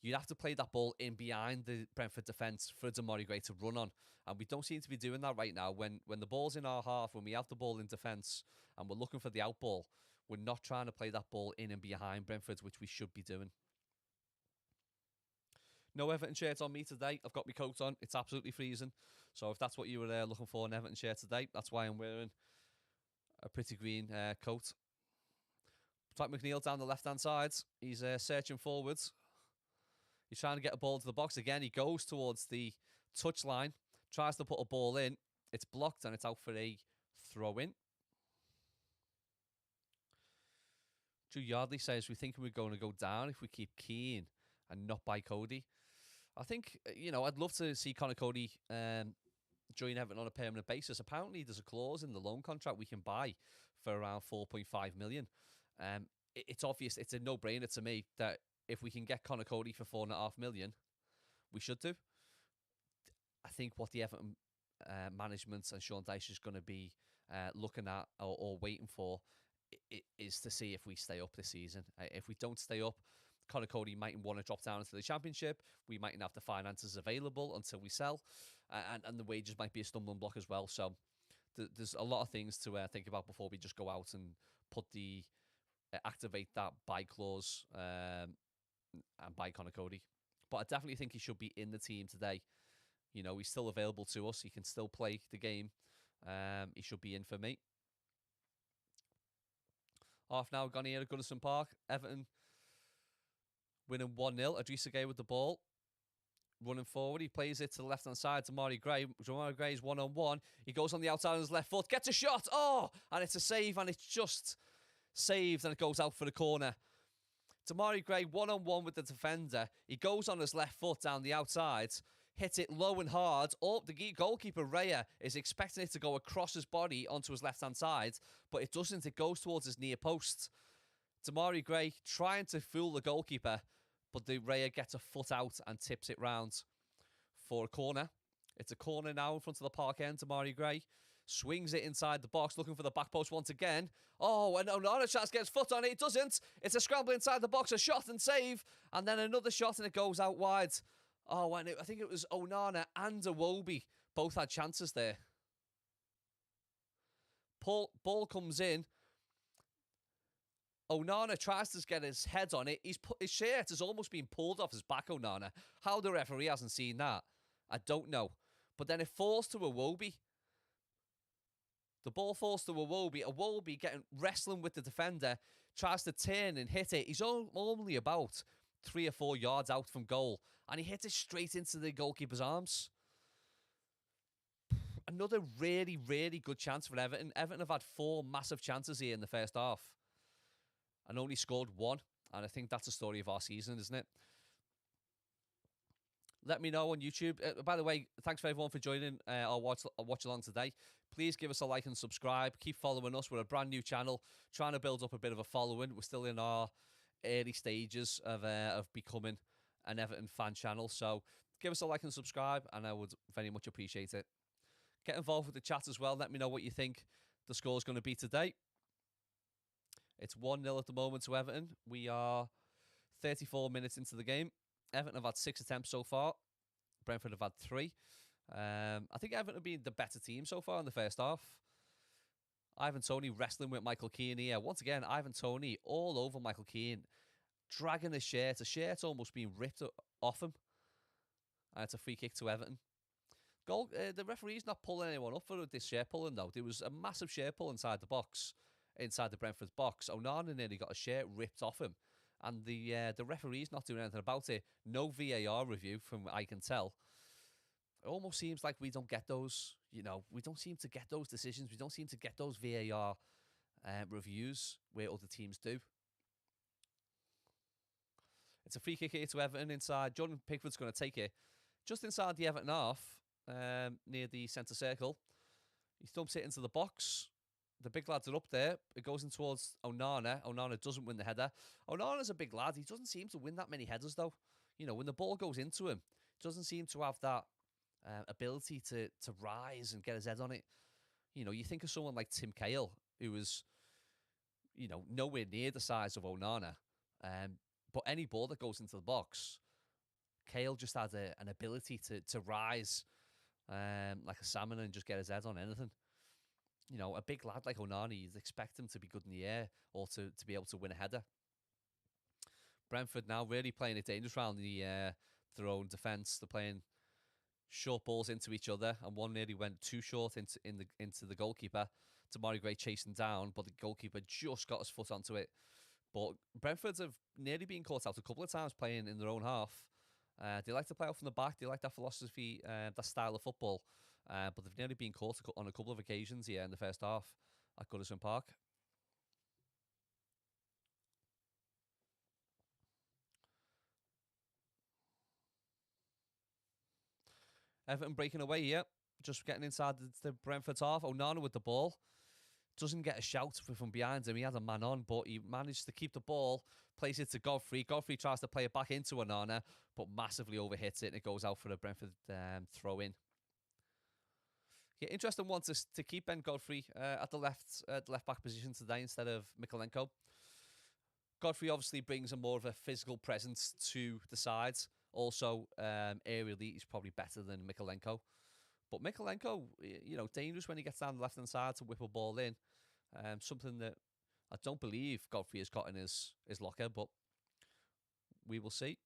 You'd have to play that ball in behind the Brentford defence for Damari Gray to run on. And we don't seem to be doing that right now. When the ball's in our half, when we have the ball in defence and we're looking for the out ball, we're not trying to play that ball in and behind Brentford, which we should be doing. No Everton shirt on me today. I've got my coat on. It's absolutely freezing. So if that's what you were looking for, an Everton shirt today, that's why I'm wearing a pretty green coat. Dwight McNeil down the left-hand side. He's searching forwards. He's trying to get a ball to the box again. He goes towards the touchline, tries to put a ball in. It's blocked and it's out for a throw-in. Drew Yardley says, we think we're going to go down if we keep Keane and not buy Cody. I think, you know, I'd love to see Connor Cody join Everton on a permanent basis. Apparently, there's a clause in the loan contract we can buy for around 4.5 million. It's obvious, it's a no-brainer to me that if we can get Connor Cody for 4.5 million, we should do. I think what the Everton management and Sean Dyche is going to be looking at or waiting for is to see if we stay up this season. If we don't stay up, Connor Cody mightn't want to drop down into the Championship. We mightn't have the finances available until we sell. And the wages might be a stumbling block as well. So there's a lot of things to think about before we just go out and activate that buy clause and buy Connor Cody. But I definitely think he should be in the team today. You know, he's still available to us. He can still play the game. He should be in for me. Half an hour gone here at Goodison Park. Everton winning 1-0. Idrissa Gueye with the ball. Running forward. He plays it to the left-hand side to Damari Gray. Damari Gray's one-on-one. He goes on the outside on his left foot. Gets a shot. Oh! And it's a save. And it's just saved. And it goes out for the corner. Damari Gray one-on-one with the defender. He goes on his left foot down the outside. Hits it low and hard. Oh, the goalkeeper, Raya, is expecting it to go across his body onto his left-hand side. But it doesn't. It goes towards his near post. Damari Gray trying to fool the goalkeeper. But the Raya gets a foot out and tips it round for a corner. It's a corner now in front of the park end. Damari Gray swings it inside the box, looking for the back post once again. Oh, and Onana tries to get his foot on it. It doesn't. It's a scramble inside the box, a shot and save. And then another shot and it goes out wide. Oh, and I think it was Onana and Iwobi. Both had chances there. Ball comes in. Onana tries to get his head on it. His shirt has almost been pulled off his back, Onana. How the referee hasn't seen that, I don't know. But then it falls to Iwobi. The ball falls to Iwobi. Iwobi wrestling with the defender, tries to turn and hit it. He's only about 3 or 4 yards out from goal, and he hits it straight into the goalkeeper's arms. Another really, really good chance for Everton. Everton have had 4 massive chances here in the first half and only scored 1. And I think that's the story of our season, isn't it? Let me know on YouTube. By the way, thanks for everyone for joining our watch along today. Please give us a like and subscribe. Keep following us. We're a brand new channel, trying to build up a bit of a following. We're still in our early stages of becoming an Everton fan channel. So give us a like and subscribe, and I would very much appreciate it. Get involved with the chat as well. Let me know what you think the score's going to be today. It's 1-0 at the moment to Everton. We are 34 minutes into the game. Everton have had 6 attempts so far. Brentford have had 3. I think Everton have been the better team so far in the first half. Ivan Toney wrestling with Michael Keane here. Once again, Ivan Toney all over Michael Keane, dragging his shirt. A shirt almost being ripped off him. And it's a free kick to Everton. Goal. The referee's not pulling anyone up for this shirt pulling, though. There was a massive shirt pull inside the box, inside the Brentford box. Onana nearly got a shirt ripped off him. And the referee's not doing anything about it. No VAR review, from I can tell. It almost seems like we don't get those, we don't seem to get those decisions. We don't seem to get those VAR reviews where other teams do. It's a free kick here to Everton inside. Jordan Pickford's going to take it just inside the Everton half, near the centre circle. He thumps it into the box. The big lads are up there. It goes in towards Onana. Onana doesn't win the header. Onana's a big lad. He doesn't seem to win that many headers, though. When the ball goes into him, he doesn't seem to have that ability to rise and get his head on it. You think of someone like Tim Cahill, who was, nowhere near the size of Onana. But any ball that goes into the box, Cahill just had an ability to rise like a salmon and just get his head on anything. A big lad like Onana, you'd expect him to be good in the air or to be able to win a header. Brentford now really playing it dangerous around their own defence. They're playing short balls into each other, and one nearly went too short into the goalkeeper. Tamari Gray chasing down, but the goalkeeper just got his foot onto it. But Brentford have nearly been caught out a couple of times playing in their own half. They like to play off from the back. They like that philosophy, that style of football. But they've nearly been caught on a couple of occasions here in the first half at Goodison Park. Everton breaking away here, just getting inside the Brentford half. Onana with the ball. Doesn't get a shout from behind him. He had a man on, but he managed to keep the ball, place it to Godfrey. Godfrey tries to play it back into Onana, but massively overhits it, and it goes out for a Brentford throw-in. Yeah, interesting one to keep Ben Godfrey at the left back position today instead of Mykolenko. Godfrey obviously brings a more of a physical presence to the sides. Also, aerially, he's probably better than Mykolenko. But Mykolenko, dangerous when he gets down the left-hand side to whip a ball in. Something that I don't believe Godfrey has got in his locker, but we will see.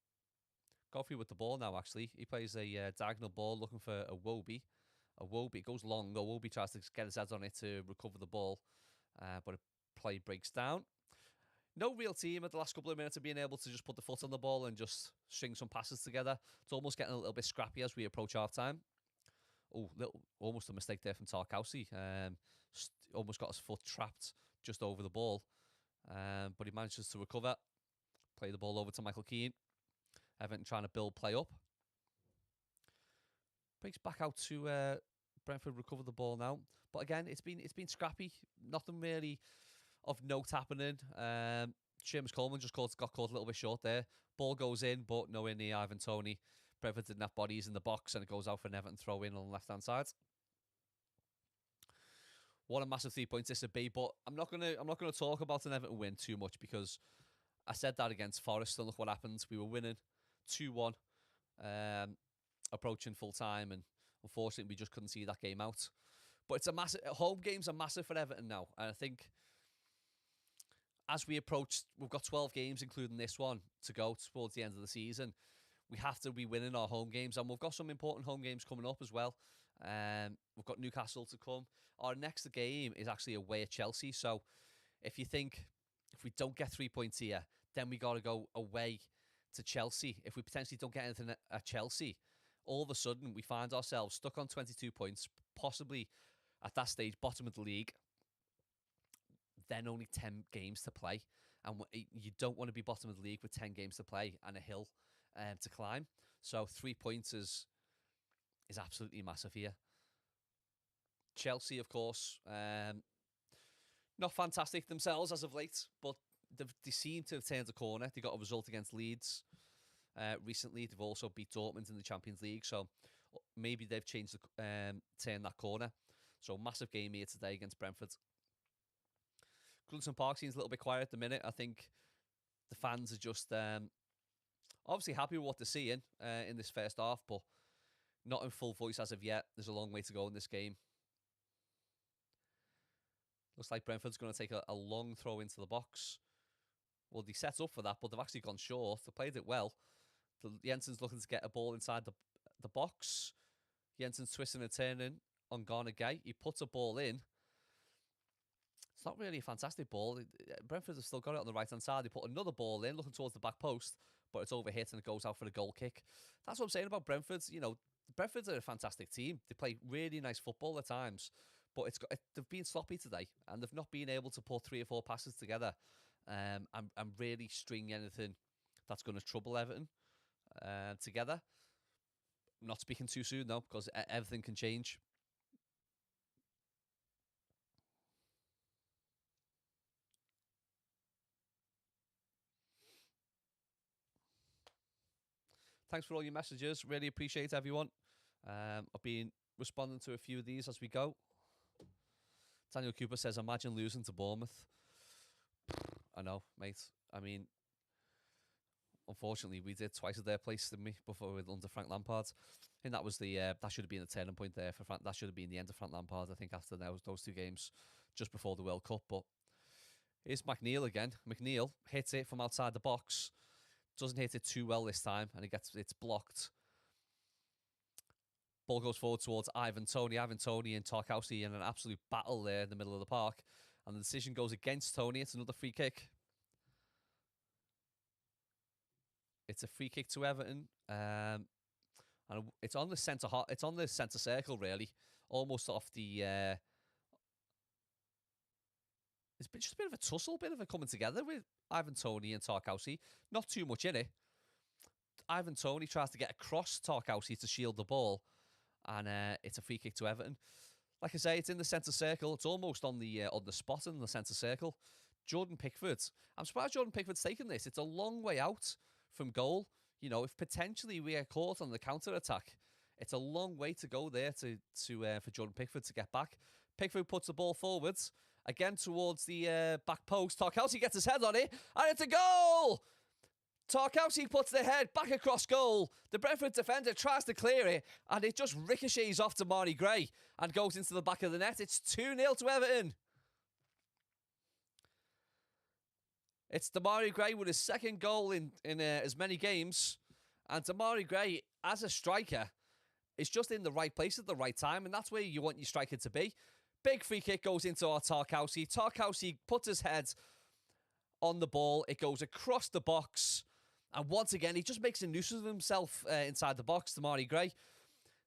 Godfrey with the ball now, actually. He plays a diagonal ball looking for Iwobi. Iwobi goes long. Iwobi tries to get his head on it to recover the ball, but a play breaks down. No real team at the last couple of minutes of being able to just put the foot on the ball and just string some passes together. It's almost getting a little bit scrappy as we approach half-time. Oh, almost a mistake there from Tarkowski. Almost got his foot trapped just over the ball. But he manages to recover. Play the ball over to Michael Keane. Everton trying to build play up. Breaks back out to Brentford, recover the ball now. But again, it's been scrappy. Nothing really of note happening. Seamus Coleman just got caught a little bit short there. Ball goes in, but nowhere near Ivan Toney. Brentford didn't have bodies in the box, and it goes out for an Everton throw-in on the left-hand side. What a massive 3 points this would be, but I'm not gonna talk about an Everton win too much because I said that against Forest, and look what happened. We were winning 2-1, approaching full time, and unfortunately we just couldn't see that game out. But it's a massive. Home games are massive for Everton now, and I think as we approach, we've got 12 games, including this one, to go towards the end of the season. We have to be winning our home games, and we've got some important home games coming up as well. We've got Newcastle to come. Our next game is actually away at Chelsea. So if you think if we don't get 3 points here, then we got to go away to Chelsea. If we potentially don't get anything at Chelsea, all of a sudden we find ourselves stuck on 22 points, possibly at that stage bottom of the league. Then only 10 games to play. and you don't want to be bottom of the league with 10 games to play and a hill to climb. So 3 points is absolutely massive here. Chelsea, of course, not fantastic themselves as of late, but they seem to have turned a corner. They got a result against Leeds recently. They've also beat Dortmund in the Champions League, so maybe they've changed turned that corner. So massive game here today against Brentford. Goodison Park seems a little bit quiet at the minute. I think the fans are just obviously happy with what they're seeing in this first half, but not in full voice as of yet. There's a long way to go in this game. Looks like Brentford's going to take a long throw into the box. Well, they set up for that, but they've actually gone short. They played it well. Jensen's looking to get a ball inside the box. Jensen's twisting and turning on Garner Gay. He puts a ball in. It's not really a fantastic ball. Brentford have still got it on the right-hand side. They put another ball in, looking towards the back post, but it's overhit and it goes out for a goal kick. That's what I'm saying about Brentford. You know, Brentford are a fantastic team. They play really nice football at times, but they've been sloppy today, and they've not been able to put 3 or 4 passes together and really string anything that's going to trouble Everton together. I'm not speaking too soon, though, because everything can change. Thanks for all your messages. Really appreciate everyone. I've been responding to a few of these as we go. Daniel Cooper says, imagine losing to Bournemouth. I know, mate. I mean, unfortunately, we did twice at their place, didn't we, before under Frank Lampard? I think that was that should have been the turning point there for Frank. That should have been the end of Frank Lampard, I think, after those 2 games, just before the World Cup. But here's McNeil again. McNeil hits it from outside the box. Doesn't hit it too well this time, and it's blocked. Ball goes forward towards Ivan Toney. Ivan Toney and Tarkowski in an absolute battle there in the middle of the park. And the decision goes against Toney. It's another free kick. It's a free kick to Everton. And it's on the centre circle, really. Almost off the... It's just a bit of a tussle, a bit of a coming together with Ivan Toney and Tarkowski. Not too much in it. Ivan Toney tries to get across Tarkowski to shield the ball. And it's a free kick to Everton. Like I say, it's in the centre circle. It's almost on the spot in the centre circle. Jordan Pickford. I'm surprised Jordan Pickford's taken this. It's a long way out from goal. You know, if potentially we are caught on the counter-attack, it's a long way to go there for Jordan Pickford to get back. Pickford puts the ball forwards, again towards the back post. Tarkowski gets his head on it, and it's a goal! Tarkowski puts the head back across goal. The Brentford defender tries to clear it, and it just ricochets off to Damari Gray and goes into the back of the net. It's 2-0 to Everton. It's Damari Gray with his second goal in as many games. And Damari Gray, as a striker, is just in the right place at the right time, and that's where you want your striker to be. Big free kick goes into our Tarkowski. Tarkowski puts his head on the ball. It goes across the box. And once again, he just makes a nuisance of himself inside the box, Damari Gray.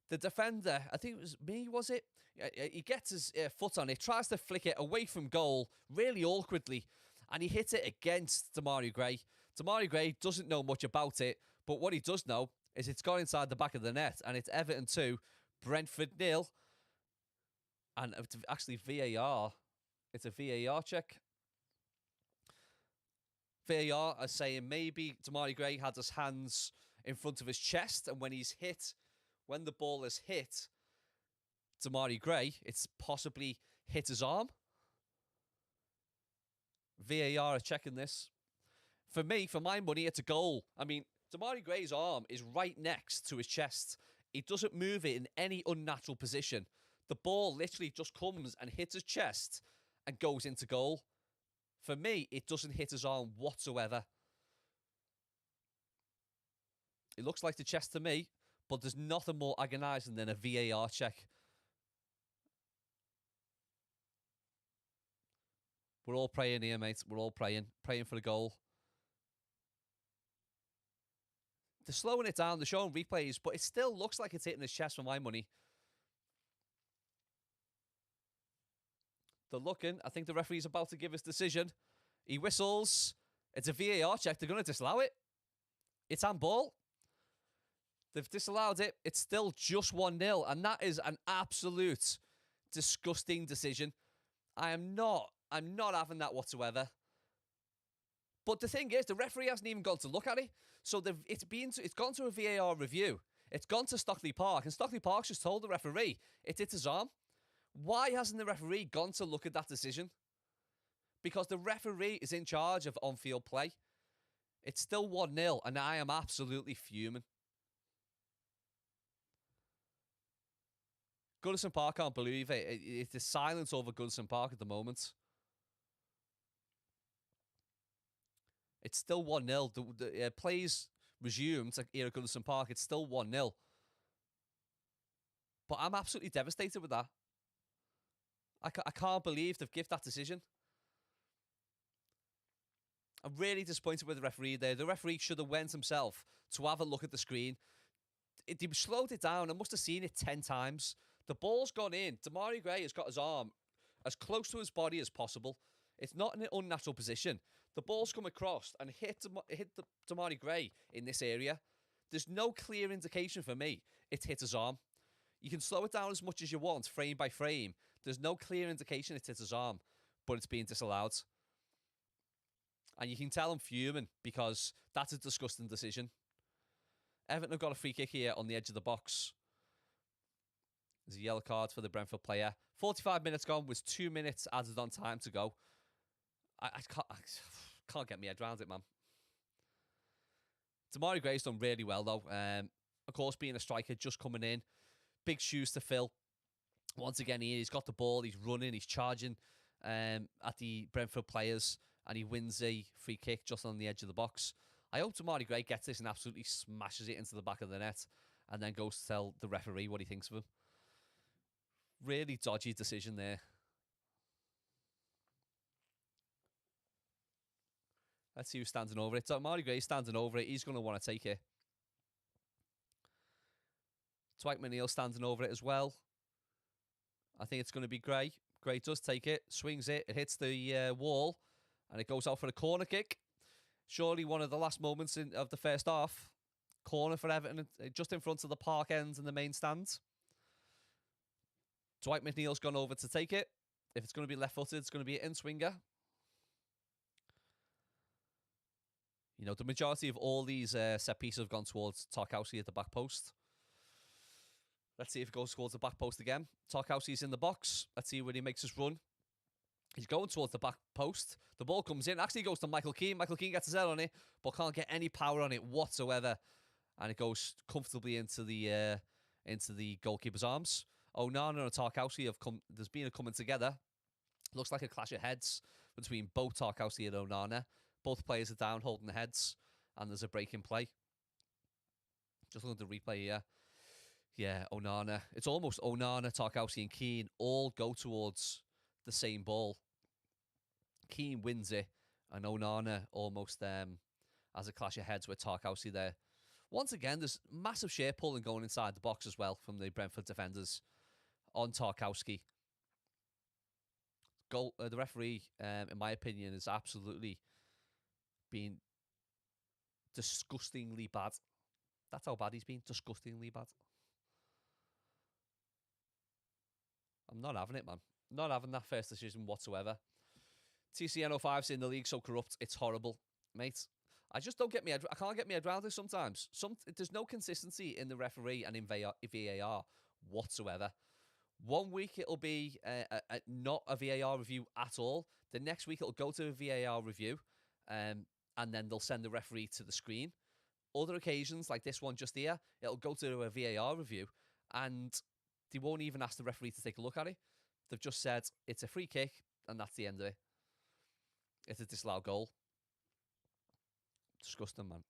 The defender, I think it was me, was it? He gets his foot on it, tries to flick it away from goal, really awkwardly, and he hits it against Damari Gray. Damari Gray doesn't know much about it, but what he does know is it's gone inside the back of the net, and it's Everton 2, Brentford 0. And actually VAR, it's a VAR check. VAR are saying maybe Damari Gray had his hands in front of his chest, and when the ball is hit Damari Gray, it's possibly hit his arm. VAR are checking this. For me, for my money, it's a goal. I mean, Damari Gray's arm is right next to his chest. He doesn't move it in any unnatural position. The ball literally just comes and hits his chest and goes into goal. For me, it doesn't hit his arm whatsoever. It looks like the chest to me, but there's nothing more agonising than a VAR check. We're all praying here, mate. We're all praying for the goal. They're slowing it down. They're showing replays, but it still looks like it's hitting his chest for my money. They're looking. I think the referee's about to give his decision. He whistles. It's a VAR check. They're going to disallow it. It's handball. They've disallowed it. It's still just 1-0. And that is an absolute disgusting decision. I'm not having that whatsoever. But the thing is, the referee hasn't even gone to look at it. So it's gone to a VAR review. It's gone to Stockley Park. And Stockley Park's just told the referee it hit his arm. Why hasn't the referee gone to look at that decision? Because the referee is in charge of on-field play. It's still 1-0, and I am absolutely fuming. Goodison Park can't believe it. It's the silence over Goodison Park at the moment. It's still 1-0. The plays resumed here at Goodison Park. It's still 1-0. But I'm absolutely devastated with that. I can't believe they've given that decision. I'm really disappointed with the referee there. The referee should have went himself to have a look at the screen. He slowed it down. I must have seen it 10 times. The ball's gone in. Damari Gray has got his arm as close to his body as possible. It's not in an unnatural position. The ball's come across and hit Damari Gray in this area. There's no clear indication for me it hit his arm. You can slow it down as much as you want, frame by frame. There's no clear indication it hit his arm, but it's being disallowed. And you can tell I'm fuming because that's a disgusting decision. Everton have got a free kick here on the edge of the box. There's a yellow card for the Brentford player. 45 minutes gone with 2 minutes added on time to go. I can't get my head around it, man. Damari Gray's done really well, though. Of course, being a striker, just coming in. Big shoes to fill. Once again, he's got the ball. He's running. He's charging at the Brentford players. And he wins a free kick just on the edge of the box. I hope Damari Gray gets this and absolutely smashes it into the back of the net. And then goes to tell the referee what he thinks of him. Really dodgy decision there. Let's see who's standing over it. Damari Gray's standing over it. He's going to want to take it. Dwight McNeil standing over it as well. I think it's going to be Gray. Gray does take it, swings it, it hits the wall, and it goes out for a corner kick. Surely one of the last moments of the first half. Corner for Everton, just in front of the park ends and the main stand. Dwight McNeil's gone over to take it. If it's going to be left-footed, it's going to be an in-swinger. You know, the majority of all these set pieces have gone towards Tarkowski at the back post. Let's see if it goes towards the back post again. Tarkowski's in the box. Let's see when he makes his run. He's going towards the back post. The ball comes in. Actually goes to Michael Keane. Michael Keane gets his head on it, but can't get any power on it whatsoever. And it goes comfortably into the goalkeeper's arms. Onana and Tarkowski have come. There's been a coming together. Looks like a clash of heads between both Tarkowski and Onana. Both players are down holding the heads, and there's a break in play. Just looking at the replay here. Yeah, Onana. It's almost Onana, Tarkowski, and Keane all go towards the same ball. Keane wins it, and Onana almost has a clash of heads with Tarkowski there. Once again, there's massive share pulling going inside the box as well from the Brentford defenders on Tarkowski. The referee, in my opinion, has absolutely been disgustingly bad. That's how bad he's been. Disgustingly bad. I'm not having it, man. Not having that first decision whatsoever. TCN05's in the league so corrupt. It's horrible, mate. I just don't get me. I can't get my head around it sometimes. There's no consistency in the referee and in VAR whatsoever. 1 week it'll be not a VAR review at all. The next week it'll go to a VAR review, and then they'll send the referee to the screen. Other occasions, like this one just here, it'll go to a VAR review, and they won't even ask the referee to take a look at it. They've just said it's a free kick, and that's the end of it. It's a disallowed goal. Disgusting, man.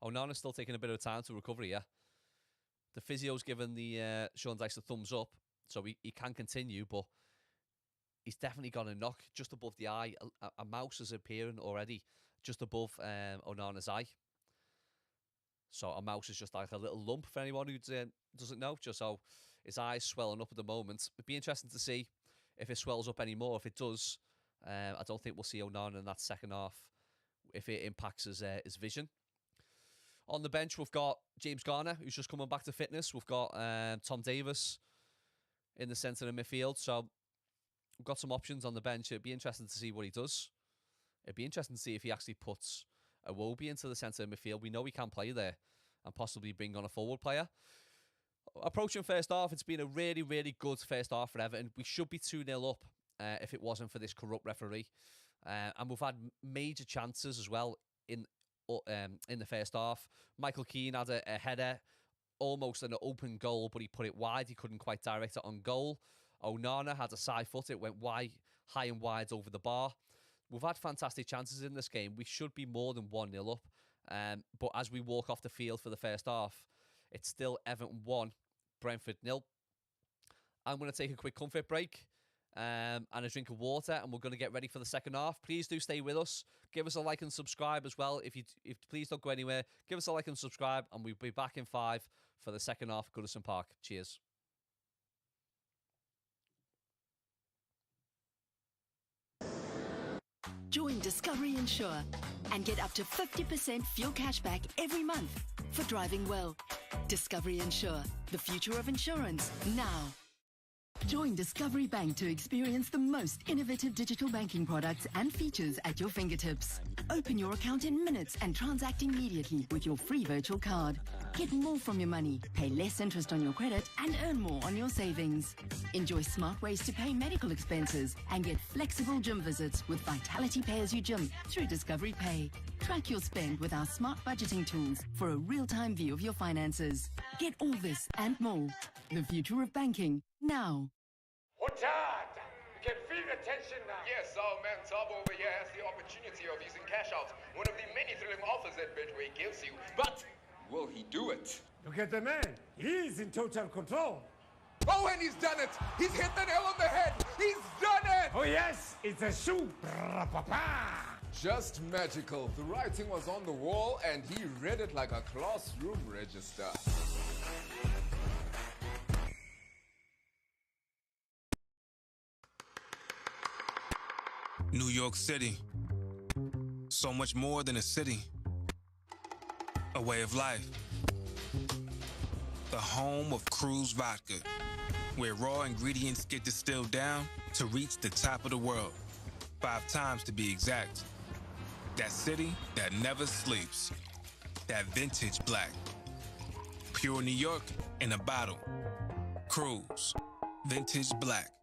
Onana's still taking a bit of time to recover here. The physio's given the Sean Dyche a thumbs up, so he can continue, but he's definitely got a knock just above the eye. A mouse is appearing already just above Onana's eye. So a mouse is just like a little lump for anyone who doesn't know, just so his eye's swelling up at the moment. It'd be interesting to see if it swells up anymore. If it does, I don't think we'll see Onana in that second half if it impacts his vision. On the bench, we've got James Garner, who's just coming back to fitness. We've got Tom Davis in the centre of midfield. So we've got some options on the bench. It'd be interesting to see what he does. It'd be interesting to see if he actually puts Iwobi into the centre of midfield. We know he can play there and possibly bring on a forward player. Approaching first half, it's been a really, really good first half for Everton. We should be 2-0 up if it wasn't for this corrupt referee. And we've had major chances as well in the first half. Michael Keane had a header, almost an open goal, but he put it wide. He couldn't quite direct it on goal. Onana had a side foot. It went wide, high and wide over the bar. We've had fantastic chances in this game. We should be more than 1-0 up. But as we walk off the field for the first half, it's still Everton 1, Brentford 0. I'm going to take a quick comfort break and a drink of water, and we're going to get ready for the second half. Please do stay with us. Give us a like and subscribe as well. If please don't go anywhere. Give us a like and subscribe, and we'll be back in 5 for the second half of Goodison Park. Cheers. Join Discovery Insure and get up to 50% fuel cashback every month for driving well. Discovery Insure, the future of insurance, now. Join Discovery Bank to experience the most innovative digital banking products and features at your fingertips. Open your account in minutes and transact immediately with your free virtual card. Get more from your money, pay less interest on your credit, and earn more on your savings. Enjoy smart ways to pay medical expenses and get flexible gym visits with Vitality Pay as you gym through Discovery Pay. Track your spend with our smart budgeting tools for a real-time view of your finances. Get all this and more. The future of banking, now. Hotard! You can feel the tension now. Yes, our man Tabo over here has the opportunity of using cash out, one of the many thrilling offers that Betway gives you. But will he do it? Look at the man. He's in total control. Oh, and he's done it! He's hit the nail on the head! He's done it! Oh yes, it's a shoe. Just magical. The writing was on the wall and he read it like a classroom register. New York City. So much more than a city. A way of life. The home of Cruise Vodka, where raw ingredients get distilled down to reach the top of the world. 5 times to be exact. That city that never sleeps. That vintage black. Pure New York in a bottle. Cruise. Vintage black.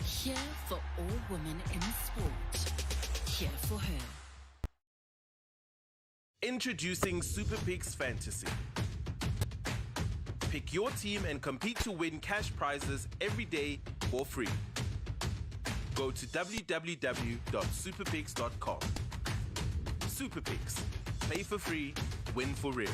Here for all women in sport. Here for her. Introducing Super Picks Fantasy. Pick your team and compete to win cash prizes every day for free. Go to www.superpicks.com. Super Picks. Play for free, win for real.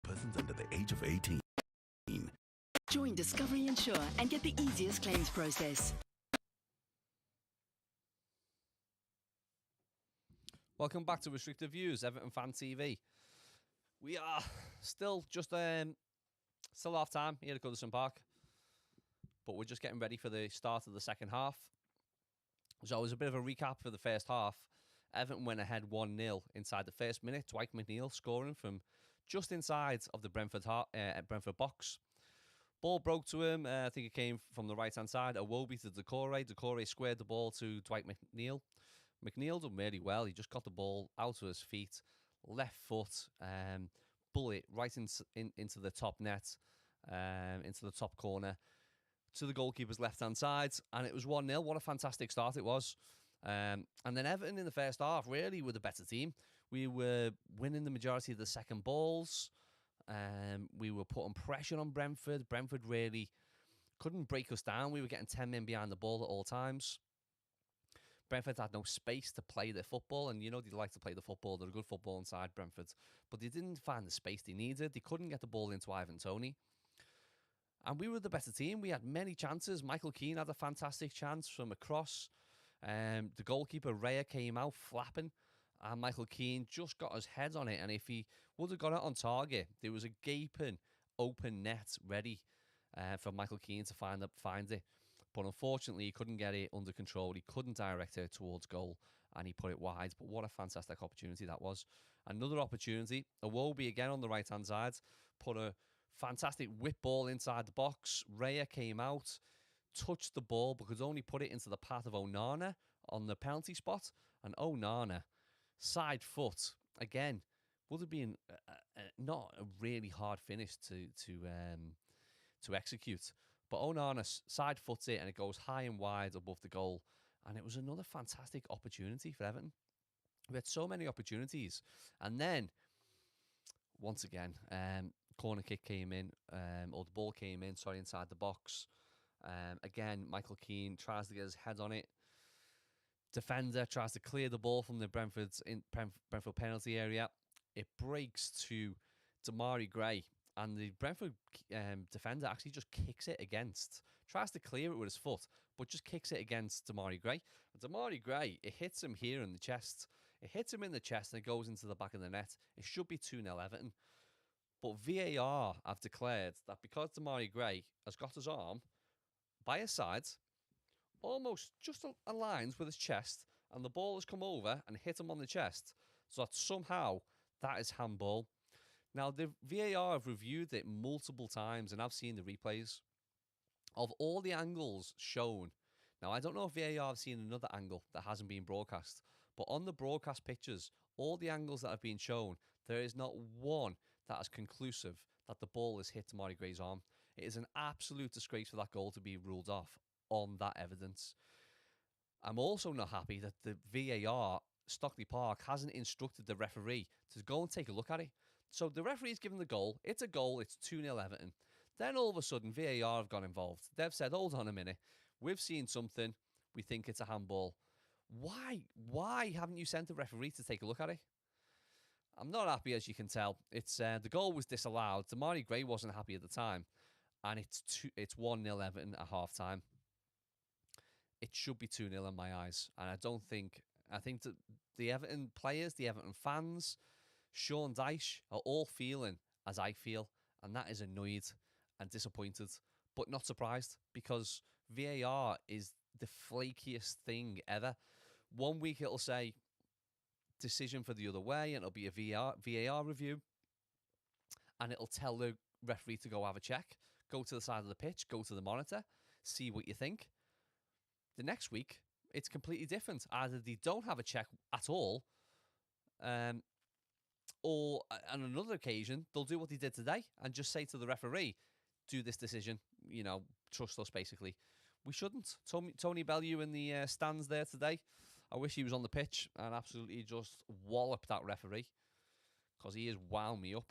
Persons under the age of 18. Join Discovery Insure and get the easiest claims process. Welcome back to Restricted Views, Everton Fan TV. We are still half time here at Goodison Park, but we're just getting ready for the start of the second half. So it was a bit of a recap for the first half. Everton went ahead 1-0 inside the first minute. Dwight McNeil scoring from just inside of the Brentford box. Ball broke to him. I think it came from the right-hand side. Iwobi to Decore. Decore squared the ball to Dwight McNeil. McNeil done really well. He just got the ball out of his feet, left foot, bullet right into the top net, into the top corner, to the goalkeeper's left-hand side, and it was 1-0. What a fantastic start it was. And then Everton in the first half really were the better team. We were winning the majority of the second balls. We were putting pressure on Brentford. Brentford really couldn't break us down. We were getting 10 men behind the ball at all times. Brentford had no space to play their football, and you know they like to play the football. They're a good football inside Brentford, but they didn't find the space they needed. They couldn't get the ball into Ivan Toney. And we were the better team. We had many chances. Michael Keane had a fantastic chance from a cross. The goalkeeper, Raya, came out flapping, and Michael Keane just got his head on it. And if he would have got it on target, there was a gaping open net ready for Michael Keane to find it. But unfortunately, he couldn't get it under control. He couldn't direct it towards goal, and he put it wide. But what a fantastic opportunity that was. Another opportunity. Iwobi again on the right-hand side put a fantastic whip ball inside the box. Raya came out, touched the ball, but could only put it into the path of Onana on the penalty spot. And Onana, side foot, again, would have been not a really hard finish to execute. But Onana side foots it, and it goes high and wide above the goal. And it was another fantastic opportunity for Everton. We had so many opportunities. And then, once again, corner kick came in, or the ball came in, inside the box. Again, Michael Keane tries to get his head on it. Defender tries to clear the ball from the Brentford penalty area. It breaks to Damari Gray, and the Brentford defender actually just kicks it against. Tries to clear it with his foot, but just kicks it against Damari Gray. And Damari Gray, it hits him here in the chest. It hits him in the chest, and it goes into the back of the net. It should be 2-0 Everton. But VAR have declared that because Damari Gray has got his arm by his side, almost just aligns with his chest, and the ball has come over and hit him on the chest, so that somehow that is handball. Now, the VAR have reviewed it multiple times, and I've seen the replays of all the angles shown. Now, I don't know if VAR have seen another angle that hasn't been broadcast, but on the broadcast pictures, all the angles that have been shown, there is not one that is conclusive that the ball has hit Damari Gray's arm. It is an absolute disgrace for that goal to be ruled off on that evidence. I'm also not happy that the VAR, Stockley Park, hasn't instructed the referee to go and take a look at it. So the referee's given the goal. It's a goal. It's 2-0 Everton. Then all of a sudden, VAR have got involved. They've said, hold on a minute. We've seen something. We think it's a handball. Why haven't you sent the referee to take a look at it? I'm not happy, as you can tell. It's the goal was disallowed. Damari Gray wasn't happy at the time. And it's 1-0 Everton at half-time. it should be 2-0 in my eyes. And I think that the Everton players, the Everton fans, Sean Dyche are all feeling as I feel, and that is annoyed and disappointed, but not surprised, because VAR is the flakiest thing ever. 1 week it'll say decision for the other way, and it'll be a VAR review, and it'll tell the referee to go have a check, go to the side of the pitch, go to the monitor, see what you think. The next week, it's completely different. Either they don't have a check at all, or on another occasion, they'll do what they did today and just say to the referee, do this decision, trust us, basically. We shouldn't. Tony Bellew in the stands there today, I wish he was on the pitch and absolutely just walloped that referee, because he has wound me up.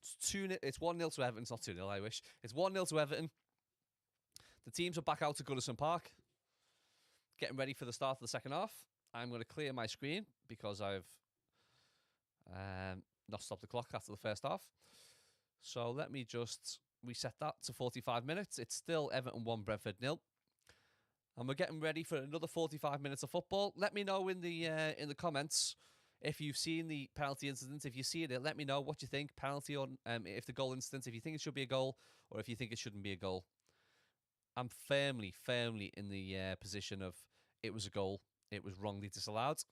It's 1-0 to Everton. It's not 2-0, I wish. It's 1-0 to Everton. The teams are back out to Goodison Park, getting ready for the start of the second half. I'm going to clear my screen because I've not stopped the clock after the first half. So let me just reset that to 45 minutes. It's still Everton 1, Brentford 0. And we're getting ready for another 45 minutes of football. Let me know in the comments if you've seen the penalty incident. If you see it, let me know what you think. Penalty or if the goal incident, if you think it should be a goal or if you think it shouldn't be a goal. I'm firmly in the position of it was a goal. It was wrongly disallowed.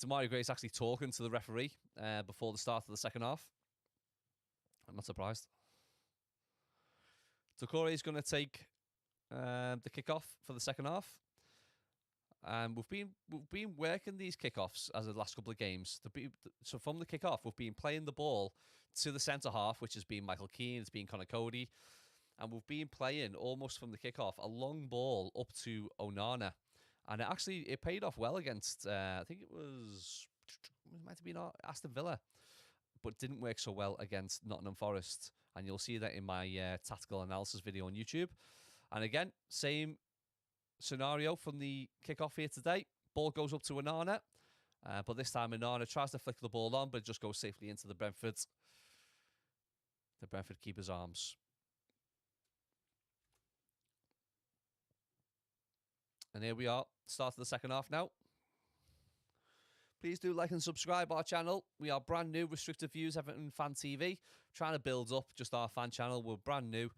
Demario Gray's actually talking to the referee before the start of the second half. I'm not surprised. Doucouré is going to take the kickoff for the second half. We've been working these kickoffs as the last couple of games. So from the kickoff, we've been playing the ball to the centre half, which has been Michael Keane, it's been Connor Cody, and we've been playing almost from the kickoff a long ball up to Onana, and it paid off well against I think it might have been Aston Villa, but didn't work so well against Nottingham Forest, and you'll see that in my tactical analysis video on YouTube. And again, same scenario from the kickoff here today. Ball goes up to Onana, but this time Onana tries to flick the ball on, but it just goes safely into the Brentford keeper's arms. And here we are, start of the second half now. Please do like and subscribe our channel. We are brand new, restricted views, Everton Fan TV. Trying to build up just our fan channel. We're brand new,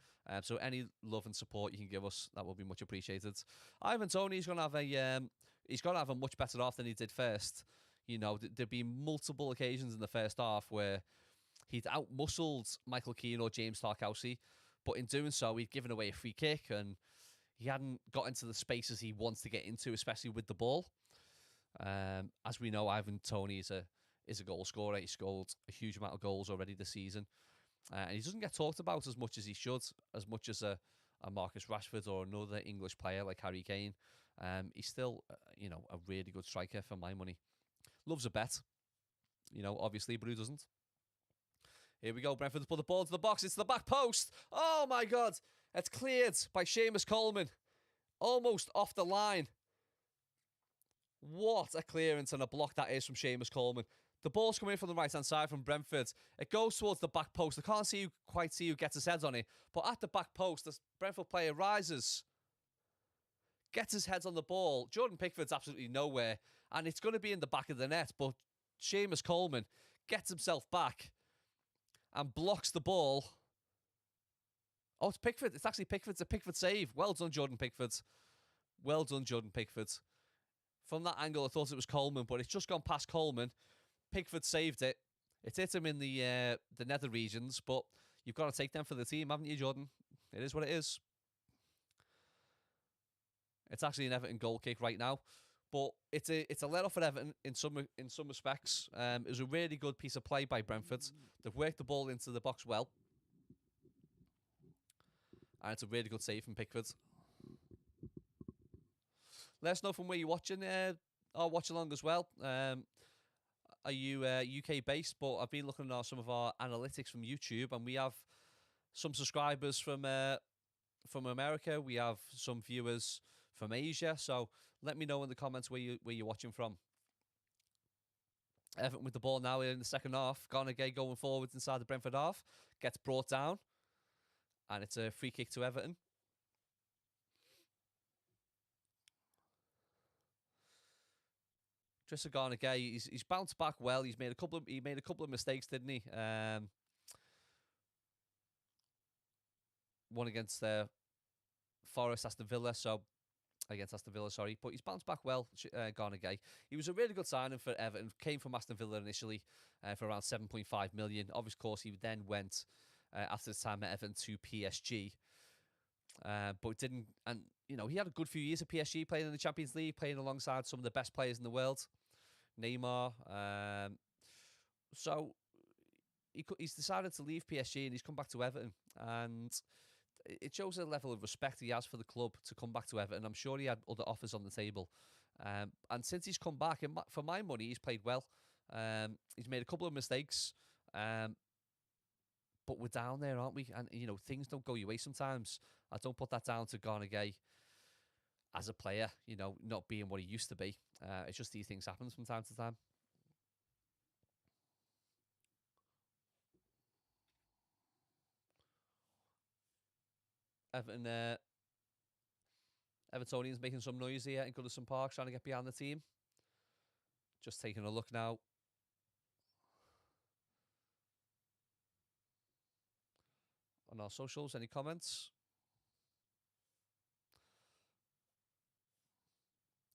so any love and support you can give us, that will be much appreciated. Ivan Toney's going to have a much better half than he did first. There'd be multiple occasions in the first half where he'd outmuscled Michael Keane or James Tarkowski, but in doing so, he'd given away a free kick and he hadn't got into the spaces he wants to get into, especially with the ball. As we know, Ivan Toney is a goal scorer. He scored a huge amount of goals already this season. And he doesn't get talked about as much as he should, as much as a Marcus Rashford or another English player like Harry Kane. He's still, a really good striker for my money. Loves a bet, obviously, but who doesn't? Here we go, Brentford put the ball to the box. It's the back post. Oh, my God. It's cleared by Seamus Coleman. Almost off the line. What a clearance and a block that is from Seamus Coleman. The ball's coming in from the right-hand side from Brentford. It goes towards the back post. I can't quite see who gets his head on it. But at the back post, the Brentford player rises, gets his head on the ball. Jordan Pickford's absolutely nowhere. And it's going to be in the back of the net. But Seamus Coleman gets himself back and blocks the ball. Oh, it's Pickford. It's actually Pickford. It's a Pickford save. Well done, Jordan Pickford. Well done, Jordan Pickford. From that angle, I thought it was Coleman, but it's just gone past Coleman. Pickford saved it. It hit him in the nether regions, but you've got to take them for the team, haven't you, Jordan? It is what it is. It's actually an Everton goal kick right now, but it's a let off for Everton in some respects. It was a really good piece of play by Brentford. They've worked the ball into the box well, and it's a really good save from Pickford. Let us know from where you're watching our watch-along as well. Are you UK-based? But I've been looking at some of our analytics from YouTube, and we have some subscribers from America. We have some viewers from Asia. So let me know in the comments where you're watching from. Everton with the ball now in the second half. Garnagay going forwards inside the Brentford half. Gets brought down, and it's a free kick to Everton. Tristan Garner-Gay, he's bounced back well. He made a couple of mistakes, didn't he? One against Forest, Aston Villa, sorry. But he's bounced back well, Garner-Gay. He was a really good signing for Everton. Came from Aston Villa initially for around 7.5 million. Of course, he then went after his time at Everton to PSG. But didn't, and he had a good few years at PSG, playing in the Champions League, playing alongside some of the best players in the world, Neymar. So he's decided to leave PSG and he's come back to Everton, and it shows a level of respect he has for the club to come back to Everton. I'm sure he had other offers on the table, and since he's come back, for my money, he's played well. He's made a couple of mistakes, but we're down there, aren't we? And things don't go your way sometimes. I don't put that down to Garner-Gay as a player, not being what he used to be. It's just these things happen from time to time. Evertonians making some noise here in Goodison Park, trying to get behind the team. Just taking a look now. On our socials, any comments?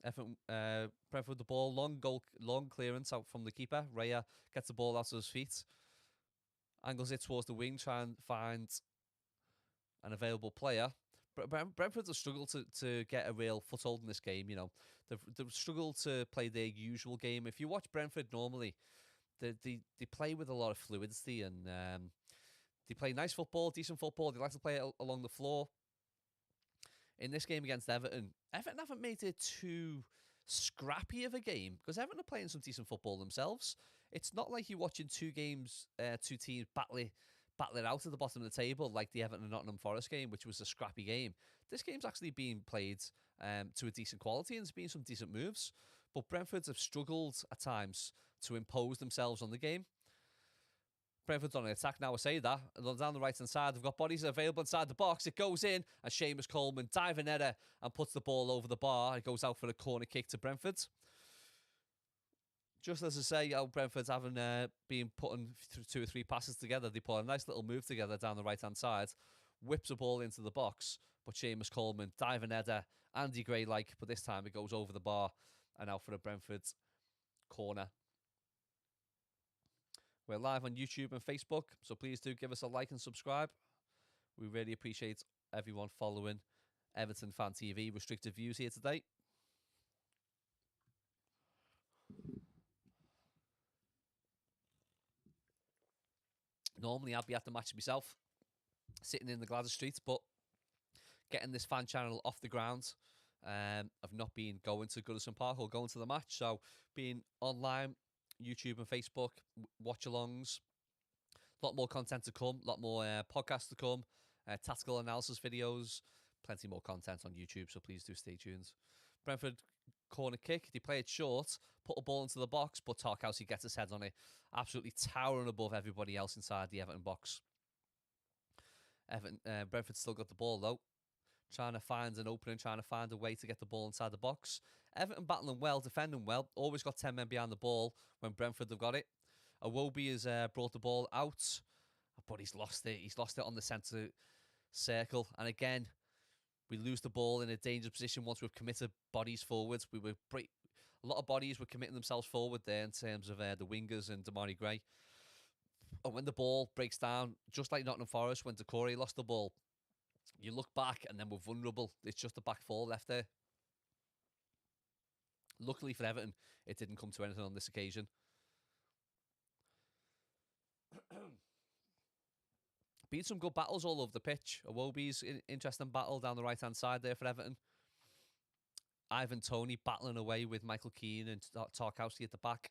Brentford the ball, long clearance out from the keeper. Raya gets the ball out of his feet, angles it towards the wing, try and find an available player. Brentford have struggled to get a real foothold in this game. They've struggled to play their usual game. If you watch Brentford normally, they play with a lot of fluidity, and they play nice football, decent football. They like to play it along the floor. In this game against Everton haven't made it too scrappy of a game, because Everton are playing some decent football themselves. It's not like you're watching two teams battle it out at the bottom of the table like the Everton and Nottingham Forest game, which was a scrappy game. This game's actually being played to a decent quality, and there's been some decent moves. But Brentford have struggled at times to impose themselves on the game. Brentford's on an attack now, I say that. And down the right-hand side, they've got bodies available inside the box. It goes in, and Seamus Coleman diving header and puts the ball over the bar. It goes out for a corner kick to Brentford. Just as I say, Brentford's having been putting 2 or 3 passes together. They put a nice little move together down the right-hand side, whips the ball into the box, but Seamus Coleman, diving header, Andy Gray-like, but this time it goes over the bar and out for a Brentford corner. We're live on YouTube and Facebook, so please do give us a like and subscribe. We really appreciate everyone following Everton Fan TV. Restricted views here today. Normally, I'd be at the match myself, sitting in the Gladys Street, but getting this fan channel off the ground, I've not been going to Goodison Park or going to the match, so being online, YouTube and Facebook, watch-alongs, a lot more content to come, a lot more podcasts to come, tactical analysis videos, plenty more content on YouTube, so please do stay tuned. Brentford corner kick, they play it short, put a ball into the box, but Tarkowski gets his head on it, absolutely towering above everybody else inside the Everton box. Brentford still got the ball though, trying to find an opening, trying to find a way to get the ball inside the box. Everton battling well, defending well, always got 10 men behind the ball when Brentford have got it. Iwobi has brought the ball out, but he's lost it. He's lost it on the centre circle, and again, we lose the ball in a dangerous position once we've committed bodies forwards. A lot of bodies were committing themselves forward there in terms of the wingers and Damari Gray. And when the ball breaks down, just like Nottingham Forest, when Decore lost the ball, you look back and then we're vulnerable. It's just a back four left there. Luckily for Everton, it didn't come to anything on this occasion. Been some good battles all over the pitch. Iwobi's interesting battle down the right-hand side there for Everton. Ivan Toney battling away with Michael Keane and Tarkowski at the back.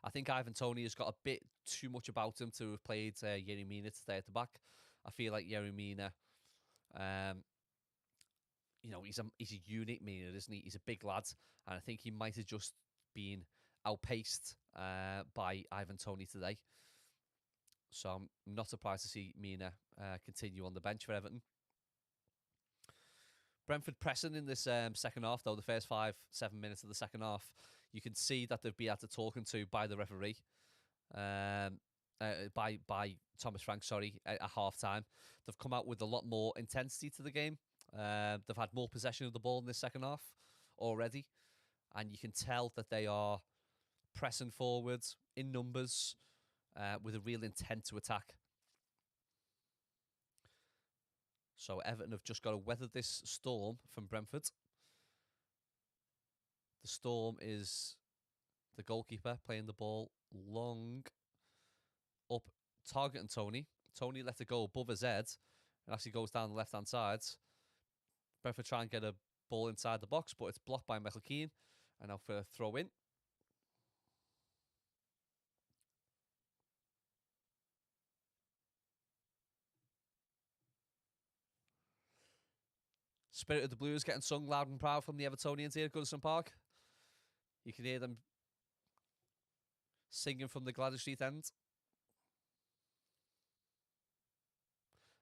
I think Ivan Toney has got a bit too much about him to have played Yerry Mina today at the back. I feel like Yerry Mina, he's a unique Mina, isn't he? He's a big lad, and I think he might have just been outpaced by Ivan Toney today. So I'm not surprised to see Mina continue on the bench for Everton. Brentford pressing in this second half, though, the first 5-7 minutes of the second half, you can see that they've been had to talking to by the referee, by Thomas Frank, sorry, at half time. They've come out with a lot more intensity to the game. They've had more possession of the ball in this second half already, and you can tell that they are pressing forward in numbers with a real intent to attack. So Everton have just got to weather this storm from Brentford. The storm is the goalkeeper playing the ball long up, targeting Tony. Tony let it go above his head and actually goes down the left-hand side. Brentford try and get a ball inside the box, but it's blocked by Michael Keane. And now for a throw-in. Spirit of the Blues getting sung loud and proud from the Evertonians here at Goodison Park. You can hear them singing from the Gladys Street end.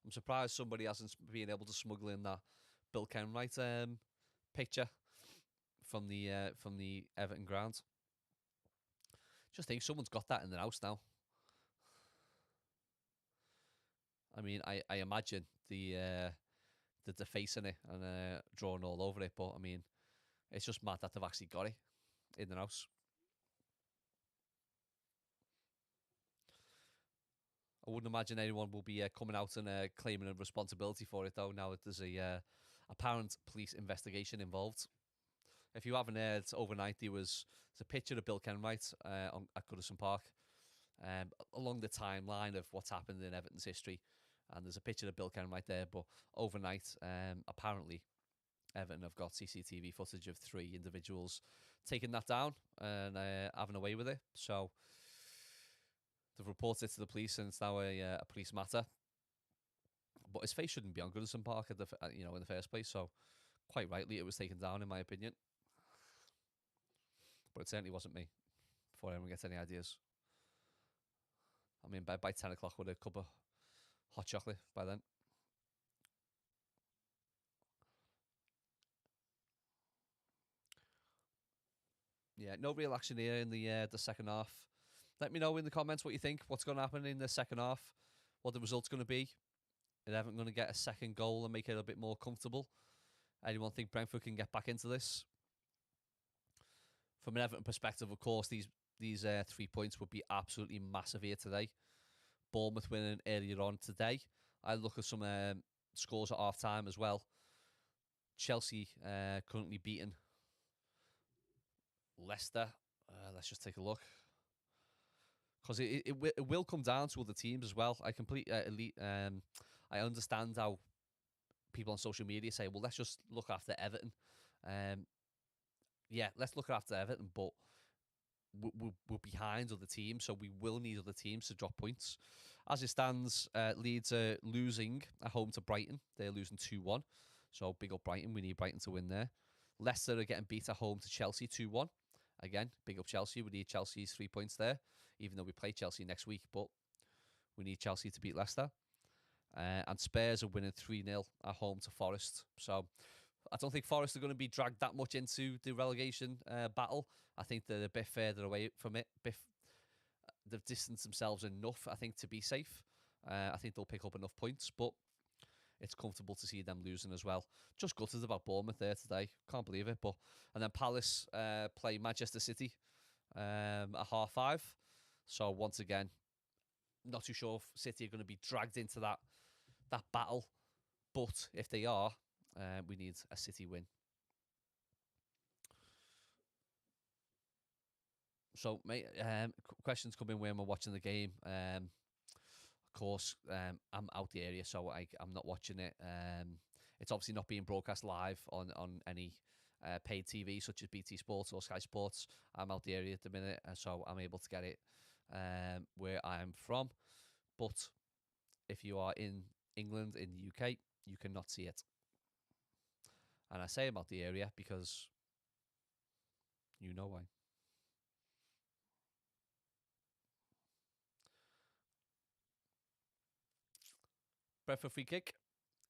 I'm surprised somebody hasn't been able to smuggle in that Bill Kenwright picture from the Everton ground. Just think someone's got that in their house now. I mean, I imagine the defacing it and drawing all over it, but I mean, it's just mad that they've actually got it in their house. I wouldn't imagine anyone will be coming out and claiming a responsibility for it, though, now that there's a apparent police investigation involved. If you haven't heard, overnight there's a picture of Bill Kenwright at Goodison Park along the timeline of what's happened in Everton's history. And there's a picture of Bill Kenwright there, but overnight, apparently, Everton have got CCTV footage of 3 individuals taking that down and having away with it. So they've reported it to the police, and it's now a police matter. But his face shouldn't be on Goodison Park in the first place. So quite rightly, it was taken down, in my opinion. But it certainly wasn't me. Before anyone gets any ideas, I mean, by 10 o'clock with a cup of hot chocolate by then. Yeah, no real action here in the second half. Let me know in the comments what you think. What's going to happen in the second half? What the result's going to be? Is Everton going to get a second goal and make it a bit more comfortable? Anyone think Brentford can get back into this? From an Everton perspective, of course, these 3 points would be absolutely massive here today. Bournemouth winning earlier on today. I look at some scores at half-time as well. Chelsea currently beating Leicester. Let's just take a look. Because it will come down to other teams as well. I understand how people on social media say, well, let's just look after Everton. Yeah, let's look after Everton, but we're behind other teams, so we will need other teams to drop points. As it stands, Leeds are losing at home to Brighton. They're losing 2-1, so big up Brighton. We need Brighton to win there. Leicester are getting beat at home to Chelsea 2-1. Again, big up Chelsea. We need Chelsea's 3 points there, even though we play Chelsea next week, but we need Chelsea to beat Leicester. And Spurs are winning 3-0 at home to Forest. So I don't think Forest are going to be dragged that much into the relegation battle. I think they're a bit further away from it. They've distanced themselves enough, I think, to be safe. I think they'll pick up enough points, but it's comfortable to see them losing as well. Just gutted about Bournemouth there today. Can't believe it. And then Palace play Manchester City at 5:30. So once again, not too sure if City are going to be dragged into that battle. But if they are, we need a City win. So, mate, questions come in when we're watching the game. Of course, I'm out the area, so I'm not watching it. It's obviously not being broadcast live on any paid TV, such as BT Sports or Sky Sports. I'm out the area at the minute, so I'm able to get it where I'm from. But if you are in England, in the UK, you cannot see it. And I say I'm out the area because you know why. Brentford free kick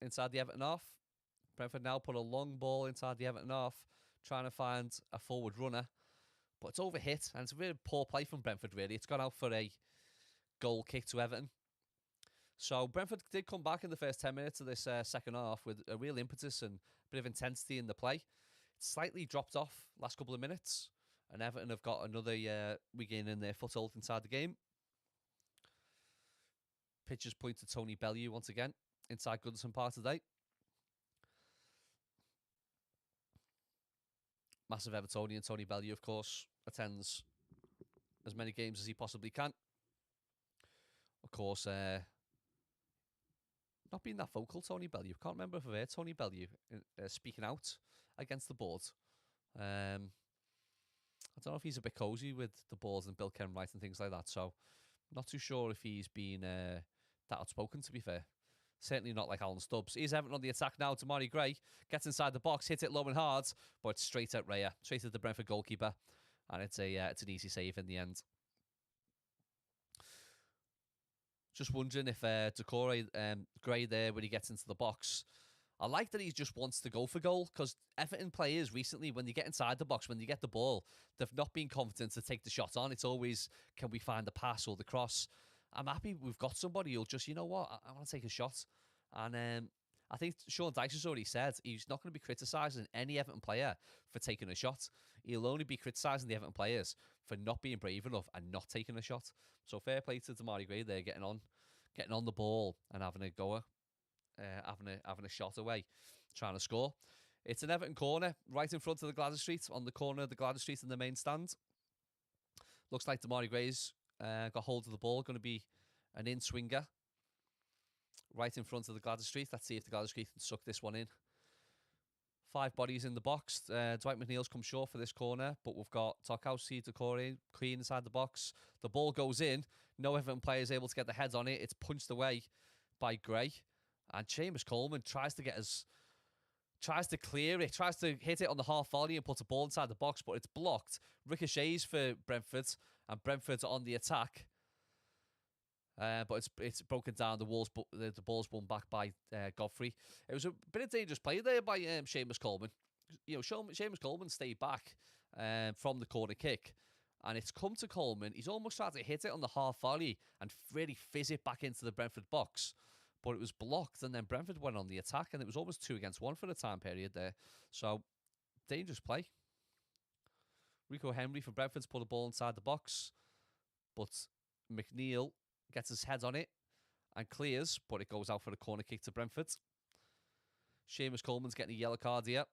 inside the Everton half. Brentford now put a long ball inside the Everton half, trying to find a forward runner, but it's overhit, and it's a really poor play from Brentford, really. It's gone out for a goal kick to Everton. So Brentford did come back in the first 10 minutes of this second half with a real impetus and a bit of intensity in the play. It's slightly dropped off last couple of minutes, and Everton have got another regaining their foothold inside the game. Pitchers point to Tony Bellew once again inside Goodison Park today. Massive Evertonian Tony Bellew, of course, attends as many games as he possibly can. Of course, not being that vocal, Tony Bellew. Can't remember if I've heard Tony Bellew speaking out against the board. I don't know if he's a bit cosy with the boards and Bill Kenwright and things like that, so not too sure if he's been that outspoken, to be fair. Certainly not like Alan Stubbs. Here's Everton on the attack now. Damari Gray gets inside the box, hits it low and hard, but it's straight at Raya, straight at the Brentford goalkeeper, and it's an easy save in the end. Just wondering if Decore Gray there, when he gets into the box, I like that he just wants to go for goal, because Everton players recently, when they get inside the box, when they get the ball, they've not been confident to take the shot on. It's always, can we find the pass or the cross? I'm happy we've got somebody who'll just, you know what, I want to take a shot. And I think Sean Dyche has already said he's not going to be criticising any Everton player for taking a shot. He'll only be criticising the Everton players for not being brave enough and not taking a shot. So fair play to Damari Gray there, getting on the ball and having a goer, having a shot away, trying to score. It's an Everton corner right in front of the Gladys Street, on the corner of the Gladys Street in the main stand. Looks like Damari Gray's got hold of the ball, going to be an in-swinger right in front of the Gladys Street. Let's see if the Gladys Street can suck this one in. 5 bodies in the box. Dwight McNeil's come short for this corner, but we've got Tarkowski, Decore, clean inside the box. The ball goes in. No Everton player is able to get the head on it. It's punched away by Gray. And Seamus Coleman tries to clear it, tries to hit it on the half volley and put a ball inside the box, but it's blocked. Ricochets for Brentford, and Brentford's on the attack. But it's broken down. The ball's won back by Godfrey. It was a bit of dangerous play there by Seamus Coleman. Seamus Coleman stayed back from the corner kick, and it's come to Coleman. He's almost tried to hit it on the half volley and really fizz it back into the Brentford box, but it was blocked, and then Brentford went on the attack, and it was almost 2 against 1 for the time period there. So, dangerous play. Rico Henry from Brentford's put the ball inside the box, but McNeil gets his head on it and clears, but it goes out for a corner kick to Brentford. Seamus Coleman's getting a yellow card here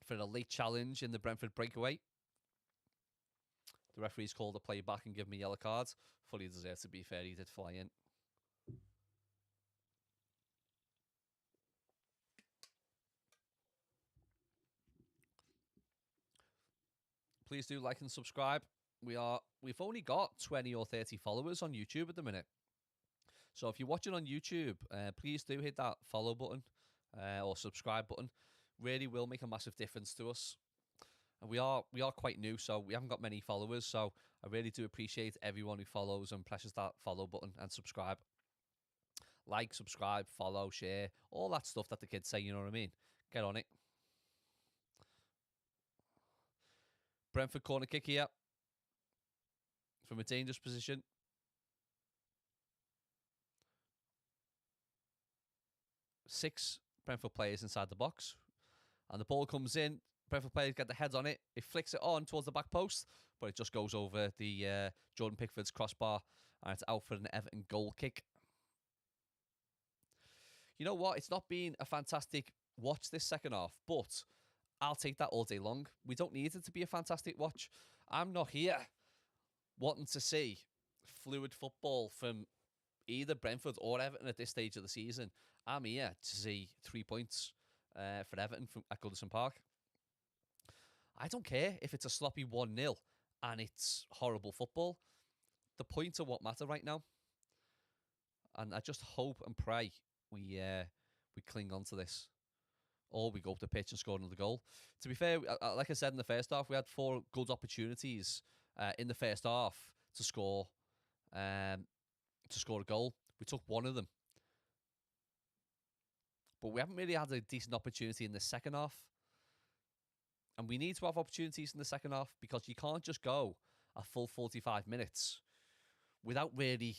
for a late challenge in the Brentford breakaway. The referee's called a play back and give him a yellow card. Fully deserved, to be fair. He did fly in. Please do like and subscribe. We've only got 20 or 30 followers on YouTube at the minute. So if you're watching on YouTube, please do hit that follow button or subscribe button. Really will make a massive difference to us. And we are quite new, so we haven't got many followers. So I really do appreciate everyone who follows and presses that follow button and subscribe. Like, subscribe, follow, share, all that stuff that the kids say, you know what I mean? Get on it. Brentford corner kick here from a dangerous position. Six Brentford players inside the box, and the ball comes in. Brentford players get the head on it. It flicks it on towards the back post, but it just goes over the Jordan Pickford's crossbar, and it's out for an Everton goal kick. You know what? It's not been a fantastic watch this second half, but I'll take that all day long. We don't need it to be a fantastic watch. I'm not here wanting to see fluid football from either Brentford or Everton at this stage of the season. I'm here to see 3 points for Everton at Goodison Park. I don't care if it's a sloppy 1-0 and it's horrible football. The points are what matter right now. And I just hope and pray we cling on to this, or we go up the pitch and score another goal. To be fair, like I said in the first half, we had 4 good opportunities in the first half to score a goal. We took one of them, But we haven't really had a decent opportunity in the second half. And we need to have opportunities in the second half because you can't just go a full 45 minutes without really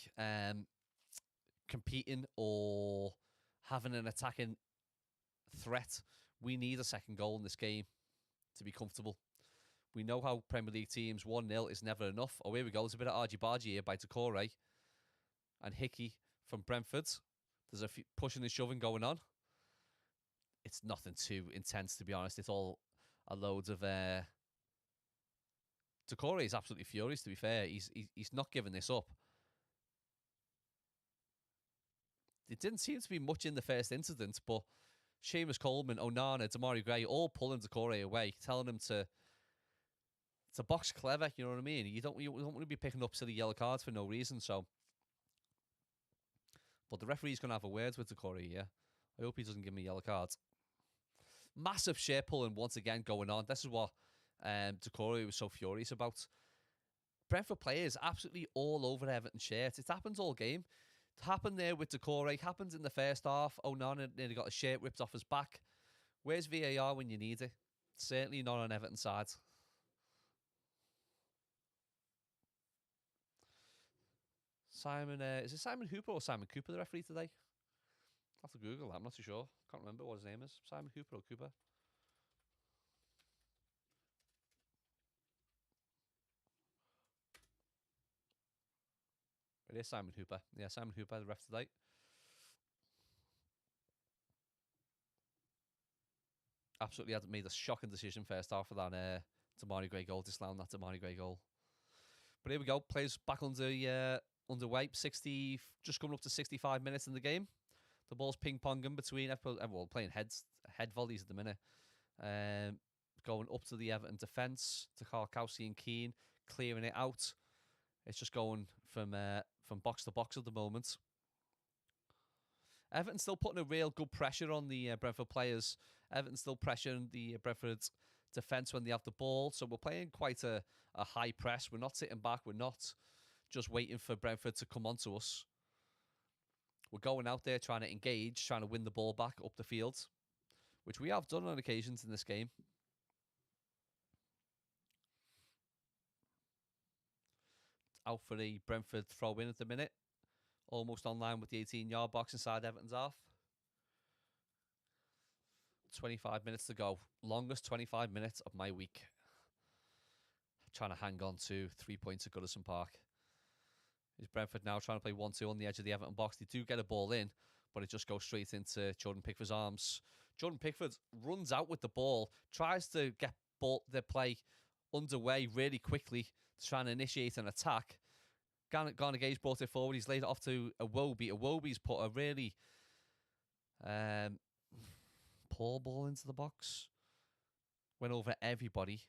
competing or having an attacking threat. We need a second goal in this game to be comfortable. We know how Premier League teams 1-0 is never enough. Oh, here we go. There's a bit of argy-bargy here by Decore and Hickey from Brentford. There's a few pushing and shoving going on. It's nothing too intense, to be honest. It's all a load of... Decore is absolutely furious, to be fair. He's not giving this up. It didn't seem to be much in the first incident, but Seamus Coleman, Onana, Damari Gray, all pulling Decore away, telling him to box clever, you know what I mean? You don't want to be picking up silly yellow cards for no reason, so... But the referee's going to have a word with Decore here. I hope he doesn't give me yellow cards. Massive share pulling once again going on. This is what Decore was so furious about. Brentford players absolutely all over Everton shirts. It happens all game. It happened there with Decore. It happens in the first half. Onana nearly got a shirt ripped off his back. Where's VAR when you need it? Certainly not on Everton's side. Simon, is it Simon Hooper or Simon Cooper, the referee today? I'll have to Google that. I'm not too sure. Can't remember what his name is. Simon Hooper or Cooper? It is Simon Hooper. Yeah, Simon Hooper, the ref today. Absolutely had made a shocking decision first half of that Damari Gray goal, disallowing that Damari Gray goal. But here we go. Players back underway. 60, just coming up to 65 minutes in the game. The ball's ping-ponging between everyone playing head volleys at the minute. Going up to the Everton defence, to Karkowski and Keane, clearing it out. It's just going from box to box at the moment. Everton still putting a real good pressure on the Brentford players. Everton still pressuring the Brentford defence when they have the ball. So we're playing quite a high press. We're not sitting back. We're not just waiting for Brentford to come onto us. We're going out there trying to engage, trying to win the ball back up the field, which we have done on occasions in this game. Out for the Brentford throw-in at the minute. Almost online with the 18-yard box inside Everton's half. 25 minutes to go. Longest 25 minutes of my week. Trying to hang on to 3 points at Goodison Park. Is Brentford now trying to play 1-2 on the edge of the Everton box? They do get a ball in, but it just goes straight into Jordan Pickford's arms. Jordan Pickford runs out with the ball, tries to get the play underway really quickly to try and initiate an attack. Garnegay's brought it forward. He's laid it off to Iwobi. Iwobi's put a really poor ball into the box. Went over everybody.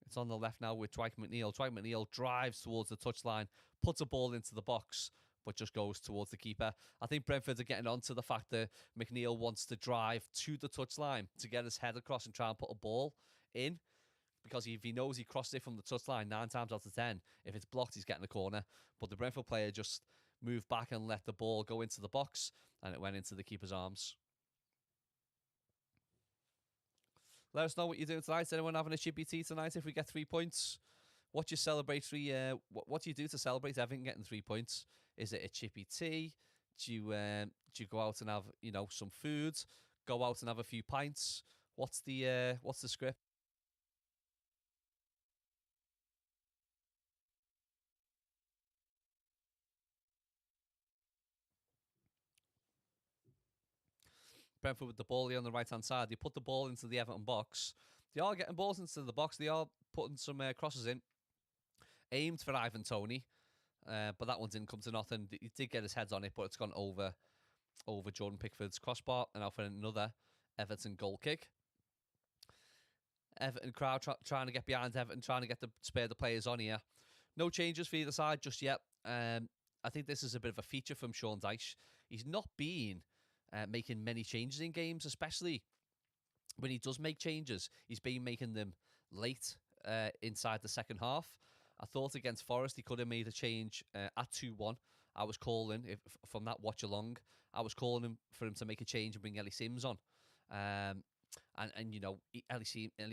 It's on the left now with Dwight McNeil. Dwight McNeil drives towards the touchline, puts a ball into the box, but just goes towards the keeper. I think Brentford are getting on to the fact that McNeil wants to drive to the touchline to get his head across and try and put a ball in. Because if he knows he crossed it from the touchline 9 times out of 10, if it's blocked, he's getting a corner. But the Brentford player just moved back and let the ball go into the box, and it went into the keeper's arms. Let us know what you're doing tonight. Is anyone having a chippy tea tonight if we get 3 points? What's your celebratory? What do you do to celebrate Everton getting 3 points? Is it a chippy tea? Do you go out and have some food? Go out and have a few pints? What's the script? Brentford with the ball here on the right-hand side. They put the ball into the Everton box. They are getting balls into the box. They are putting some crosses in. Aimed for Ivan Toney, but that one didn't come to nothing. He did get his head on it, but it's gone over Jordan Pickford's crossbar and out for another Everton goal kick. Everton crowd trying to get behind Everton, trying to spare the players on here. No changes for either side just yet. I think this is a bit of a feature from Sean Dyche. He's not been making many changes in games, especially when he does make changes. He's been making them late inside the second half. I thought against Forest he could have made a change at 2-1 I was calling from that watch along. I was calling him for him to make a change and bring Ellie Sims on. And you know, Ellie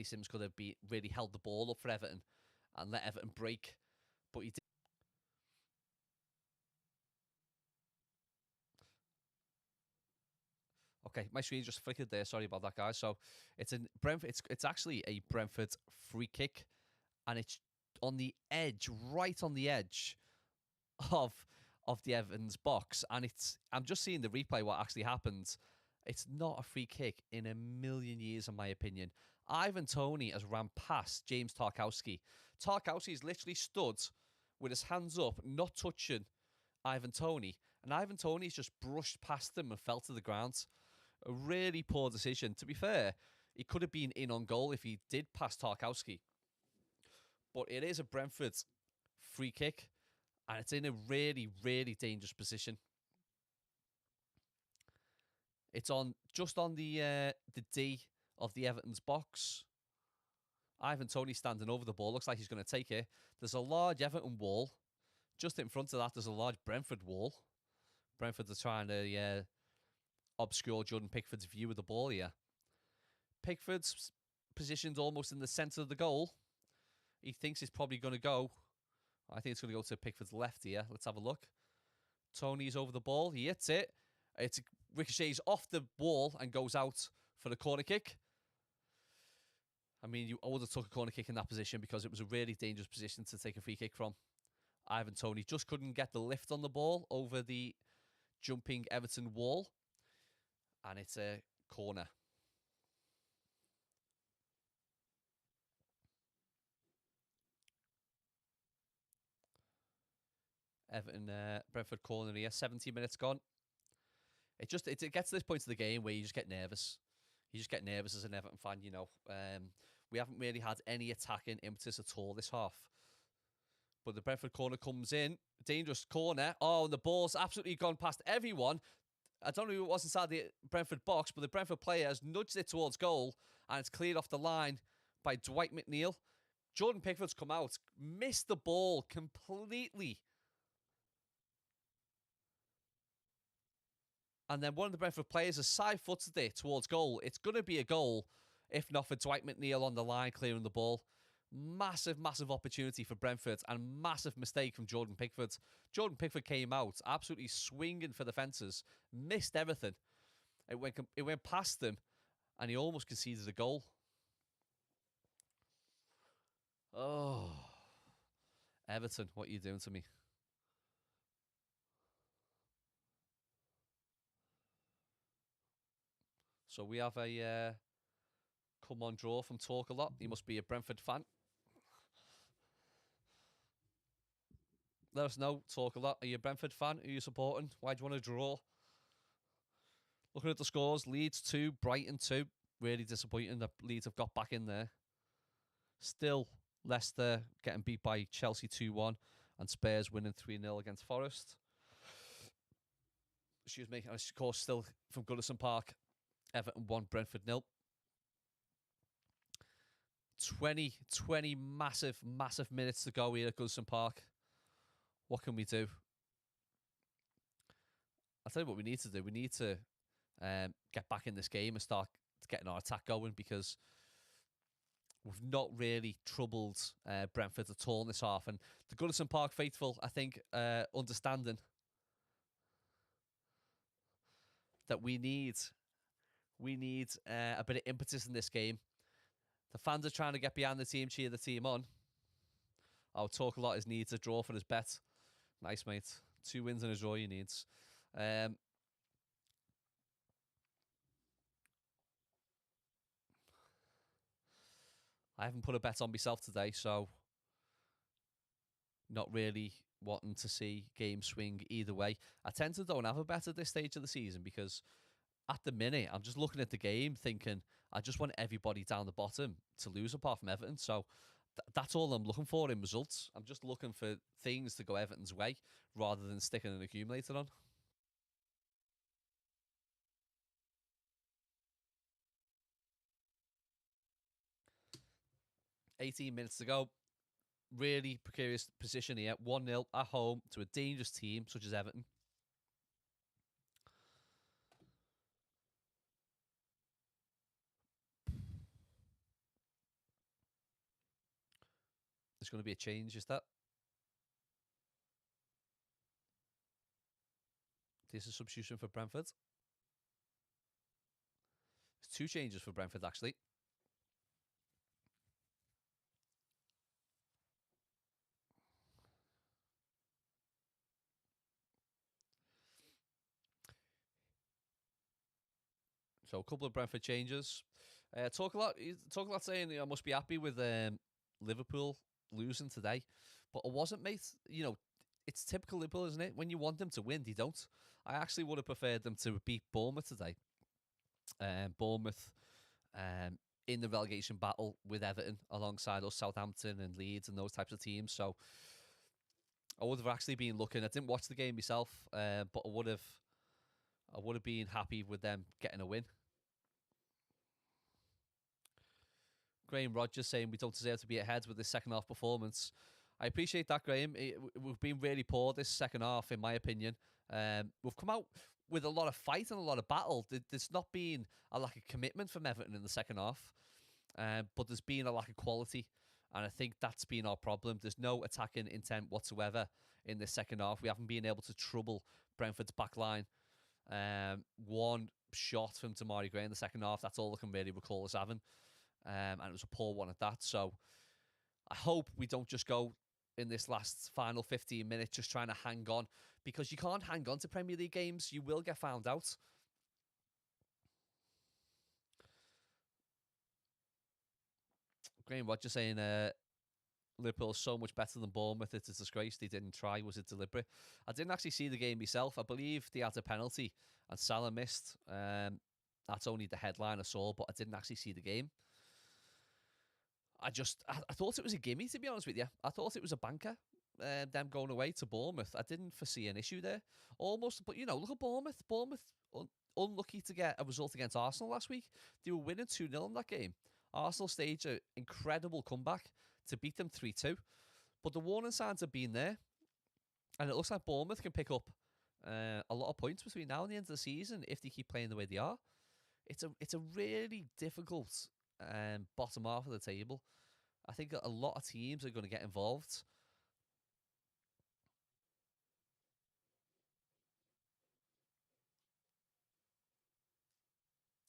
Sims could have really held the ball up for Everton and let Everton break, but he did. Okay, my screen just flickered there. Sorry about that, guys. So it's in Brentford. It's actually a Brentford free kick, and it's on the edge, right on the edge of the Everton's box. And I'm just seeing the replay. What actually happened? It's not a free kick in a million years, in my opinion. Ivan Toney has ran past James Tarkowski. Tarkowski's literally stood with his hands up, not touching Ivan Toney, and Ivan Toney's just brushed past him and fell to the ground. A really poor decision. To be fair, he could have been in on goal if he did pass Tarkowski. But it is a Brentford free kick, and it's in a really, really dangerous position. It's just on the D of the Everton's box. Ivan Toney standing over the ball. Looks like he's going to take it. There's a large Everton wall. Just in front of that, there's a large Brentford wall. Brentford are trying to obscure Jordan Pickford's view of the ball here. Pickford's positioned almost in the centre of the goal. He thinks it's probably going to go. I think it's going to go to Pickford's left here. Let's have a look. Tony's over the ball. He hits it. It ricochets off the wall and goes out for the corner kick. I mean, I would have took a corner kick in that position because it was a really dangerous position to take a free kick from. Ivan Toney just couldn't get the lift on the ball over the jumping Everton wall. And it's a corner. Everton, Brentford corner here. 70 minutes gone. It gets to this point of the game where you just get nervous. You just get nervous as an Everton fan, you know. We haven't really had any attacking impetus at all this half. But the Brentford corner comes in. Dangerous corner. Oh, and the ball's absolutely gone past everyone. I don't know who it was inside the Brentford box, but the Brentford player has nudged it towards goal, and it's cleared off the line by Dwight McNeil. Jordan Pickford's come out, missed the ball completely. And then one of the Brentford players has side-footed it towards goal. It's going to be a goal, if not for Dwight McNeil on the line clearing the ball. Massive, massive opportunity for Brentford and massive mistake from Jordan Pickford. Jordan Pickford came out absolutely swinging for the fences, missed everything. It went past him, and he almost conceded a goal. Oh, Everton, what are you doing to me? So we have a come on draw from Talk a Lot. He must be a Brentford fan. Let us know, Talk a Lot. Are you a Brentford fan? Who are you supporting? Why do you want to draw? Looking at the scores, Leeds 2, Brighton 2. Really disappointing that Leeds have got back in there. Still, Leicester getting beat by Chelsea 2-1 and Spurs winning 3-0 against Forest. Excuse me. And of course, still from Goodison Park, Everton 1, Brentford 0. 20 massive, massive minutes to go here at Goodison Park. What can we do? I'll tell you what we need to do. We need to get back in this game and start getting our attack going, because we've not really troubled Brentford at all in this half. And the Goodison Park faithful, I think, understanding that we need a bit of impetus in this game. The fans are trying to get behind the team, cheer the team on. I'll Talk a Lot. His needs a draw for his bet. Nice, mate. 2 wins and a draw he needs. I haven't put a bet on myself today, so not really wanting to see games swing either way. I tend to don't have a bet at this stage of the season because at the minute I'm just looking at the game thinking I just want everybody down the bottom to lose apart from Everton. So that's all I'm looking for in results. I'm just looking for things to go Everton's way rather than sticking an accumulator on. $18 minutes to go. really precarious position here. 1-0 at home to a dangerous team such as Everton. There's going to be a change, is that? This is a substitution for Brentford. There's 2 changes for Brentford, actually. So a couple of Brentford changes. Talk a lot saying I must be happy with Liverpool losing today. But I wasn't, mate. You know, it's typical Liverpool, isn't it? When you want them to win, they don't. I actually would have preferred them to beat Bournemouth today. Bournemouth in the relegation battle with Everton alongside us, Southampton and Leeds and those types of teams. So I would have actually been looking. I didn't watch the game myself, but I would have been happy with them getting a win. Graham Rodgers saying we don't deserve to be ahead with this second half performance. I appreciate that, Graham. We've been really poor this second half, in my opinion. We've come out with a lot of fight and a lot of battle. There's not been a lack of commitment from Everton in the second half, but there's been a lack of quality, and I think that's been our problem. There's no attacking intent whatsoever in this second half. We haven't been able to trouble Brentford's back line. One shot from Damari Gray in the second half. That's all I can really recall us having. And it was a poor one at that. So I hope we don't just go in this last final 15 minutes just trying to hang on, because you can't hang on to Premier League games. You will get found out. Graham Rodgers saying Liverpool is so much better than Bournemouth. It's a disgrace they didn't try. Was it deliberate? I didn't actually see the game myself. I believe they had a penalty and Salah missed. That's only the headline I saw, but I didn't actually see the game. I thought it was a gimme, to be honest with you. I thought it was a banker, them going away to Bournemouth. I didn't foresee an issue there. Almost, but, you know, look at Bournemouth. Bournemouth, unlucky to get a result against Arsenal last week. They were winning 2-0 in that game. Arsenal staged an incredible comeback to beat them 3-2. But the warning signs have been there. And it looks like Bournemouth can pick up a lot of points between now and the end of the season if they keep playing the way they are. It's a really difficult bottom half of the table. I think a lot of teams are going to get involved.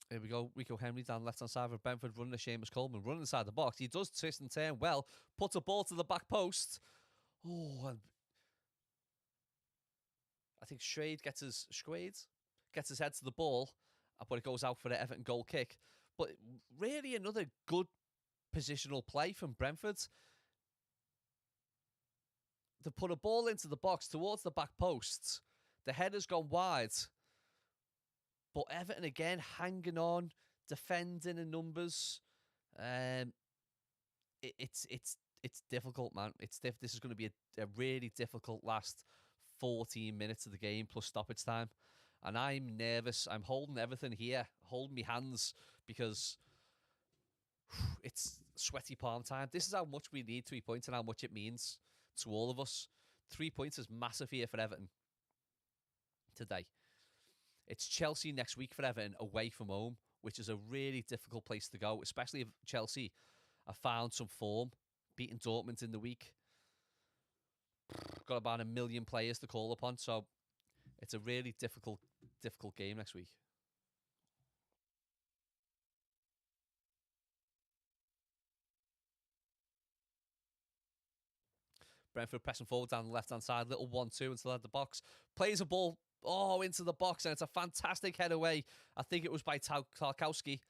Here we go. Rico Henry down left-hand side of Brentford, running to Seamus Coleman, running inside the box. He does twist and turn well. Puts a ball to the back post. Oh, and I think Schwade gets his head to the ball, but it goes out for the Everton goal kick. But really another good positional play from Brentford. To put a ball into the box towards the back post. The header's gone wide. But Everton again hanging on, defending in numbers. It's difficult, man. This is going to be a really difficult last 14 minutes of the game plus stoppage time. And I'm nervous. I'm holding everything here, holding my hands, because it's sweaty palm time. This is how much we need 3 points and how much it means to all of us. 3 points is massive here for Everton today. It's Chelsea next week for Everton, away from home, which is a really difficult place to go, especially if Chelsea have found some form, beating Dortmund in the week. Got about 1 million players to call upon, so it's a really difficult game next week. Brentford pressing forward down the left-hand side. Little 1-2 until at the box. Plays a ball, into the box, and it's a fantastic head away. I think it was by Tarkowski.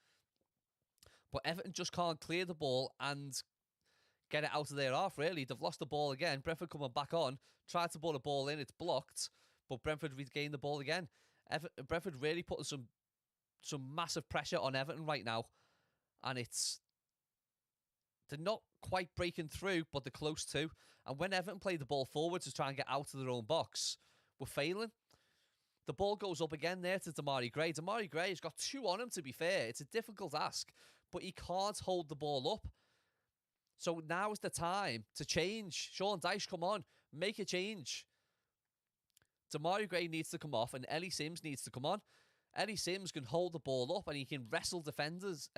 But Everton just can't clear the ball and get it out of their half, really. They've lost the ball again. Brentford coming back on. Tried to ball the ball in. It's blocked. But Brentford regained the ball again. Brentford really putting some massive pressure on Everton right now. And they're not quite breaking through, but they're close to. And when Everton play the ball forward to try and get out of their own box, we're failing. The ball goes up again there to Damari Gray. Damari Gray has got 2 on him, to be fair. It's a difficult ask, but he can't hold the ball up. So now is the time to change. Sean Dyche, come on, make a change. Demarai Gray needs to come off and Ellie Sims needs to come on. Ellie Sims can hold the ball up and he can wrestle defenders.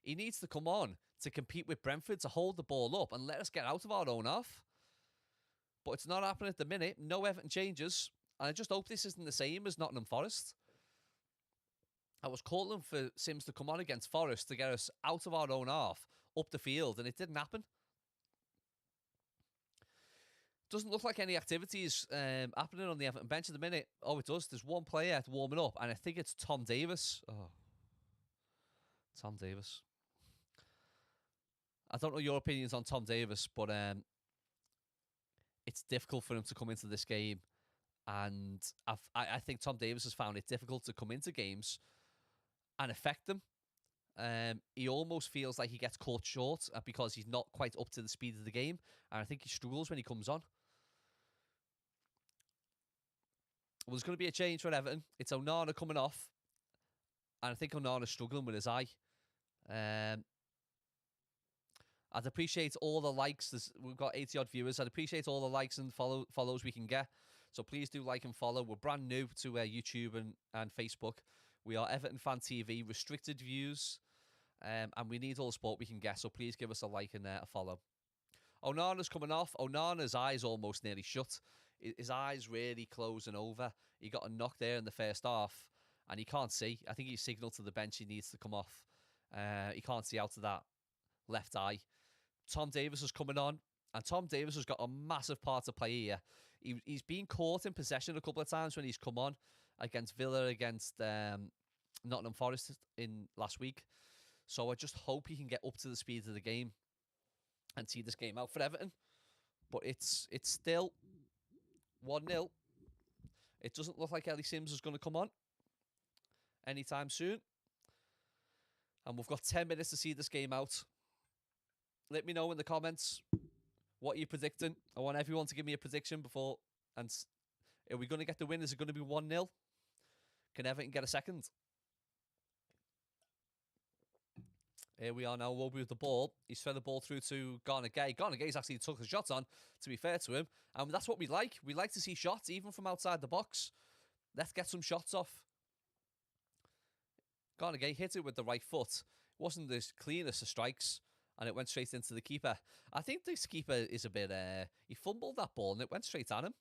He needs to come on to compete with Brentford to hold the ball up and let us get out of our own half. But it's not happening at the minute. No Everton changes. And I just hope this isn't the same as Nottingham Forest. I was calling for Sims to come on against Forest to get us out of our own half, up the field, and it didn't happen. Doesn't look like any activity is happening on the Everton bench at the minute. Oh, it does. There's one player warming up, and I think it's Tom Davis. Oh, Tom Davis. I don't know your opinions on Tom Davis, but it's difficult for him to come into this game. And I think Tom Davis has found it difficult to come into games and affect them. He almost feels like he gets caught short because he's not quite up to the speed of the game. And I think he struggles when he comes on. Well, there's going to be a change for Everton. It's Onana coming off. And I think Onana's struggling with his eye. I'd appreciate all the likes. We've got 80-odd viewers. I'd appreciate all the likes and follows we can get. So please do like and follow. We're brand new to YouTube and Facebook. We are Everton Fan TV, restricted views. And we need all the support we can get. So please give us a like and a follow. Onana's coming off. Onana's eyes almost nearly shut. His eyes really closing over. He got a knock there in the first half. And he can't see. I think he signalled to the bench he needs to come off. He can't see out of that left eye. Tom Davis is coming on. And Tom Davis has got a massive part to play here. He's been caught in possession a couple of times when he's come on against Villa, against Nottingham Forest in last week. So I just hope he can get up to the speed of the game and see this game out for Everton. But it's still 1-0. It doesn't look like Ellie Sims is going to come on anytime soon. And we've got 10 minutes to see this game out. Let me know in the comments what you're predicting. I want everyone to give me a prediction before. And are we going to get the win? Is it going to be 1-0? Can Everton get a second? Here we are now, Roby with the ball. He's fed the ball through to Garner Gay. Garner Gay's actually took a shot on, to be fair to him. And that's what we like. We like to see shots, even from outside the box. Let's get some shots off. Garner Gay hit it with the right foot. Wasn't as clean as the strikes. And it went straight into the keeper. I think this keeper is a bit... he fumbled that ball and it went straight at him.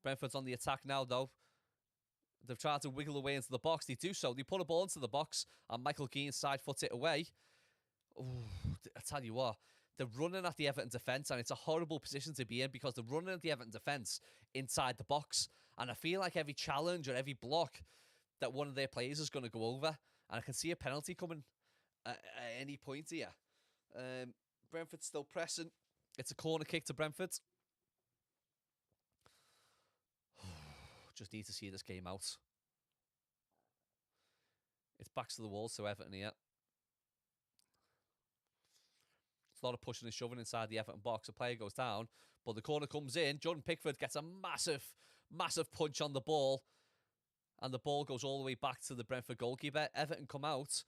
Brentford's on the attack now, though. They've tried to wiggle away into the box. They do so. They put a ball into the box and Michael Keane side foot it away. Ooh, I tell you what, they're running at the Everton defence and it's a horrible position to be in because they're running at the Everton defence inside the box. And I feel like every challenge or every block that one of their players is going to go over. And I can see a penalty coming at any point here. Brentford's still pressing. It's a corner kick to Brentford. Just need to see this game out. It's backs to the walls to Everton here. It's a lot of pushing and shoving inside the Everton box. The player goes down, but the corner comes in. Jordan Pickford gets a massive, massive punch on the ball. And the ball goes all the way back to the Brentford goalkeeper. Everton come out.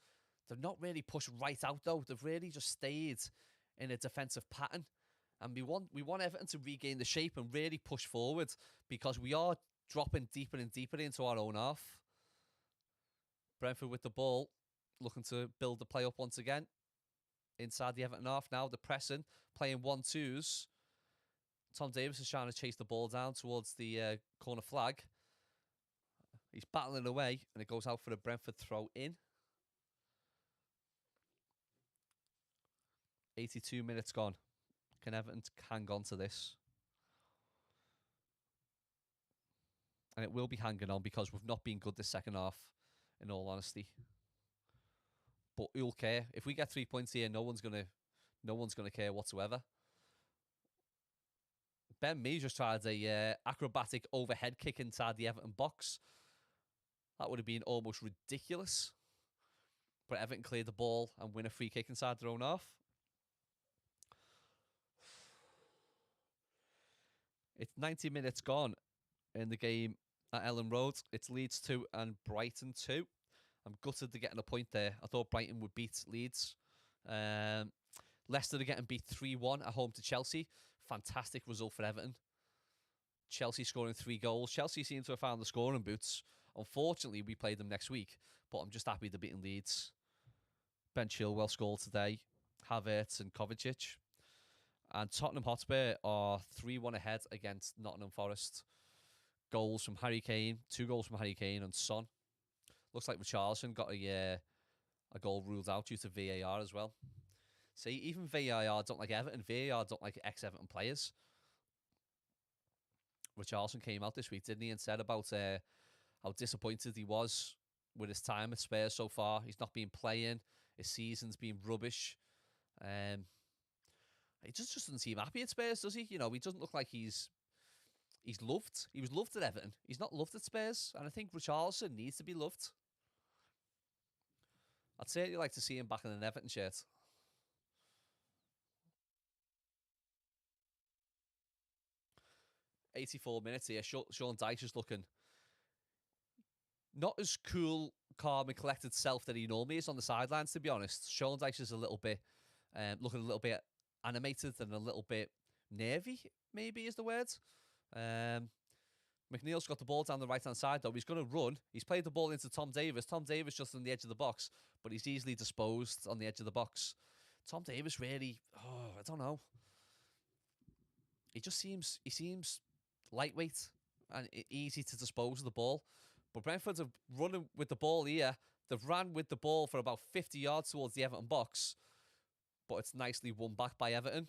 They've not really pushed right out, though. They've really just stayed in a defensive pattern. And we want Everton to regain the shape and really push forward because we are dropping deeper and deeper into our own half. Brentford with the ball, looking to build the play up once again. Inside the Everton half now, the pressing, playing 1-2s. Tom Davis is trying to chase the ball down towards the corner flag. He's battling away, and it goes out for a Brentford throw in. 82 minutes gone. Can Everton hang on to this? And it will be hanging on because we've not been good this second half, in all honesty. But who'll care? If we get 3 points here, no one's gonna care whatsoever. Ben Mee just tried a acrobatic overhead kick inside the Everton box. That would have been almost ridiculous. But Everton cleared the ball and win a free kick inside their own half. It's 90 minutes gone in the game at Ellen Road. It's Leeds 2 and Brighton 2. I'm gutted they're getting a point there. I thought Brighton would beat Leeds. Leicester are getting beat 3-1 at home to Chelsea. Fantastic result for Everton. Chelsea scoring 3 goals. Chelsea seem to have found the scoring boots. Unfortunately, we play them next week, but I'm just happy they're beating Leeds. Ben Chilwell scored today. Havertz and Kovacic. And Tottenham Hotspur are 3-1 ahead against Nottingham Forest. Goals from Harry Kane. 2 goals from Harry Kane and Son. Looks like Richarlison got a goal ruled out due to VAR as well. See, even VAR don't like Everton. VAR don't like ex-Everton players. Richarlison came out this week, didn't he, and said about how disappointed he was with his time at Spurs so far. He's not been playing. His season's been rubbish. He just doesn't seem happy at Spurs, does he? You know, he doesn't look like he's loved. He was loved at Everton. He's not loved at Spurs, and I think Richarlison needs to be loved. I'd certainly like to see him back in an Everton shirt. "84 minutes here. Sean Dyche is looking not as cool, calm, and collected self that he normally is on the sidelines, to be honest. Sean Dyche is a little bit, looking a little bit animated and a little bit nervy, maybe is the word. McNeil's got the ball down the right-hand side, though. He's going to run. He's played the ball into Tom Davies. Tom Davies just on the edge of the box, but he's easily disposed on the edge of the box. Tom Davies really, I don't know. He seems lightweight and easy to dispose of the ball. But Brentford are running with the ball here. They've ran with the ball for about 50 yards towards the Everton box, but it's nicely won back by Everton.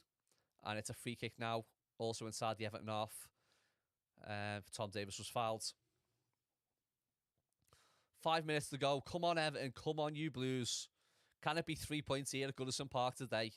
And it's a free kick now, also inside the Everton half. Tom Davies was fouled. 5 minutes to go. Come on, Everton. Come on, you Blues. Can it be 3 points here at Goodison Park today?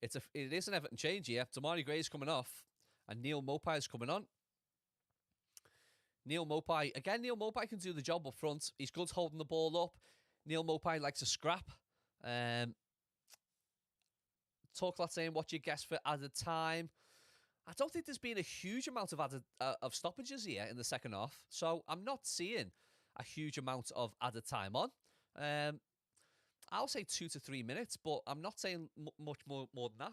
It is an Everton change here. Damari Gray's coming off, and Neil Maupay is coming on. Neil Maupay can do the job up front. He's good holding the ball up. Neil Maupay likes a scrap. Talk saying, what you guess for added time? I don't think there's been a huge amount of stoppages here in the second half, so I'm not seeing a huge amount of added time on. I'll say 2 to 3 minutes, but I'm not saying much more than that.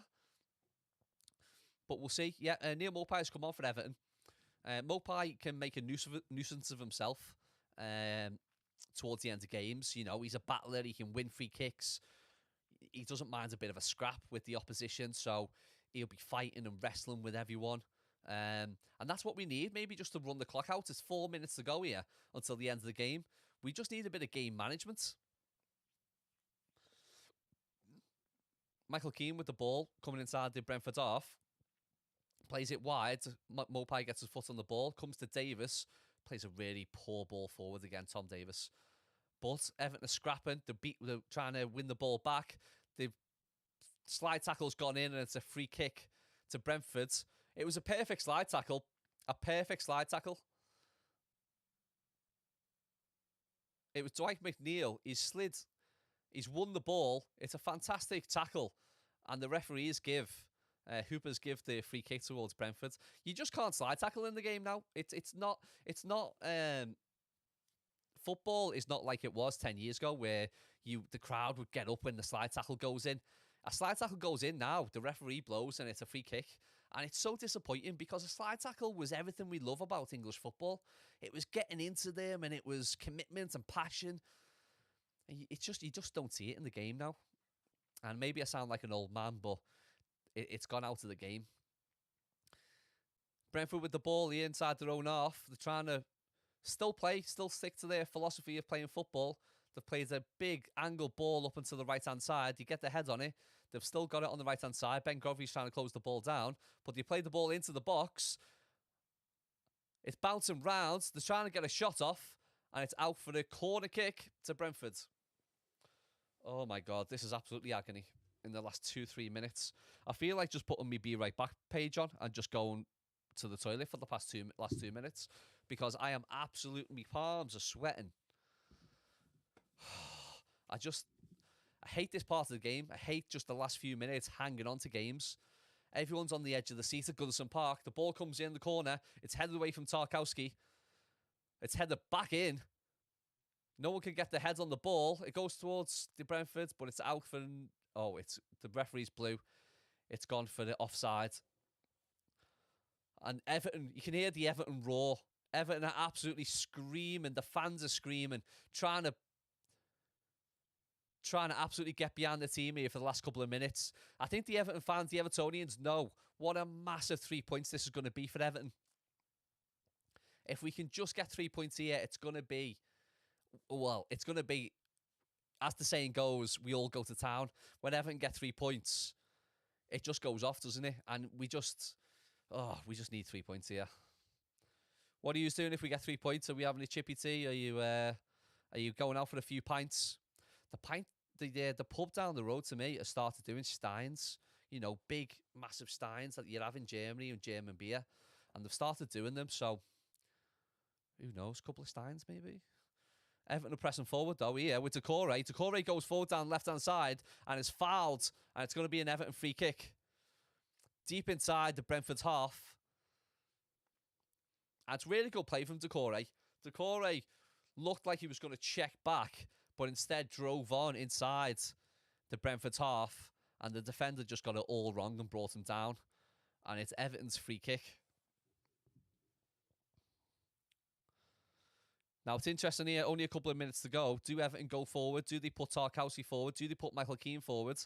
But we'll see. Yeah, Neil Maupay has come on for Everton. Maupay can make a nuisance of himself towards the end of games. You know, he's a battler. He can win free kicks. He doesn't mind a bit of a scrap with the opposition, so he'll be fighting and wrestling with everyone. And that's what we need, maybe just to run the clock out. It's 4 minutes to go here until the end of the game. We just need a bit of game management. Michael Keane with the ball coming inside the Brentford half. Plays it wide. Maupay gets his foot on the ball. Comes to Davis. Plays a really poor ball forward again, Tom Davis. But Everton are scrapping. They're trying to win the ball back. The slide tackle's gone in and it's a free kick to Brentford. It was a perfect slide tackle. A perfect slide tackle. It was Dwight McNeil. He's slid. He's won the ball. It's a fantastic tackle. And the referees Hoopers give the free kick towards Brentford. You just can't slide tackle in the game now. It's not football is not like it was 10 years ago where the crowd would get up when the slide tackle goes in. A slide tackle goes in now, the referee blows and it's a free kick. And it's so disappointing because a slide tackle was everything we love about English football. It was getting into them and it was commitment and passion. You just don't see it in the game now. And maybe I sound like an old man, but it's gone out of the game. Brentford with the ball here inside their own half. They're trying to still stick to their philosophy of playing football. They've played a big angle ball up into the right-hand side. You get the head on it. They've still got it on the right-hand side. Ben Godfrey's trying to close the ball down, but you play the ball into the box. It's bouncing round. They're trying to get a shot off, and it's out for the corner kick to Brentford. Oh, my God. This is absolutely agony in the last 2-3 minutes. I feel like just putting my Be Right Back page on and just going to the toilet for the last 2 minutes because I am absolutely, my palms are sweating. I hate this part of the game. I hate just the last few minutes hanging on to games. Everyone's on the edge of the seat at Goodison Park. The ball comes in the corner. It's headed away from Tarkowski. It's headed back in. No one can get their heads on the ball. It goes towards the Brentford, but it's out for... Oh, it's the referee's blew. It's gone for the offside. And Everton, you can hear the Everton roar. Everton are absolutely screaming. The fans are screaming, trying to absolutely get behind the team here for the last couple of minutes. I think the Everton fans, the Evertonians, know what a massive 3 points this is going to be for Everton. If we can just get 3 points here, it's going to be, well, it's going to be, as the saying goes, we all go to town. When Everton get 3 points, it just goes off, doesn't it? And we just need 3 points here. What are you doing if we get 3 points? Are we having a chippy tea? Are you going out for a few pints? The pub down the road to me has started doing steins. You know, big, massive steins that you have in Germany and German beer. And they've started doing them, so who knows? A couple of steins, maybe. Everton are pressing forward, though, here with Decore. Decore goes forward down left-hand side and is fouled, and it's going to be an Everton free kick. Deep inside the Brentford's half. And it's really good play from Decore. Decore looked like he was going to check back, but instead drove on inside the Brentford's half, and the defender just got it all wrong and brought him down. And it's Everton's free kick. Now, it's interesting here, only a couple of minutes to go. Do Everton go forward? Do they put Tarkowski forward? Do they put Michael Keane forward?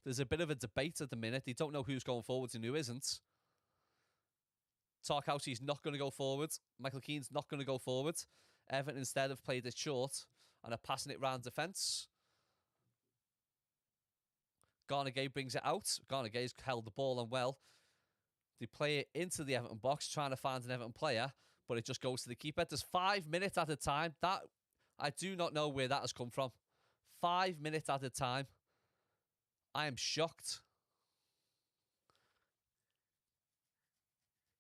There's a bit of a debate at the minute. They don't know who's going forward and who isn't. Tarkowski's not going to go forward. Michael Keane's not going to go forward. Everton instead have played it short and are passing it round defence. Garnegay brings it out. Garnegay's held the ball on well. They play it into the Everton box, trying to find an Everton player, but it just goes to the keeper. There's 5 minutes at a time. That I do not know where that has come from. 5 minutes at a time. I am shocked.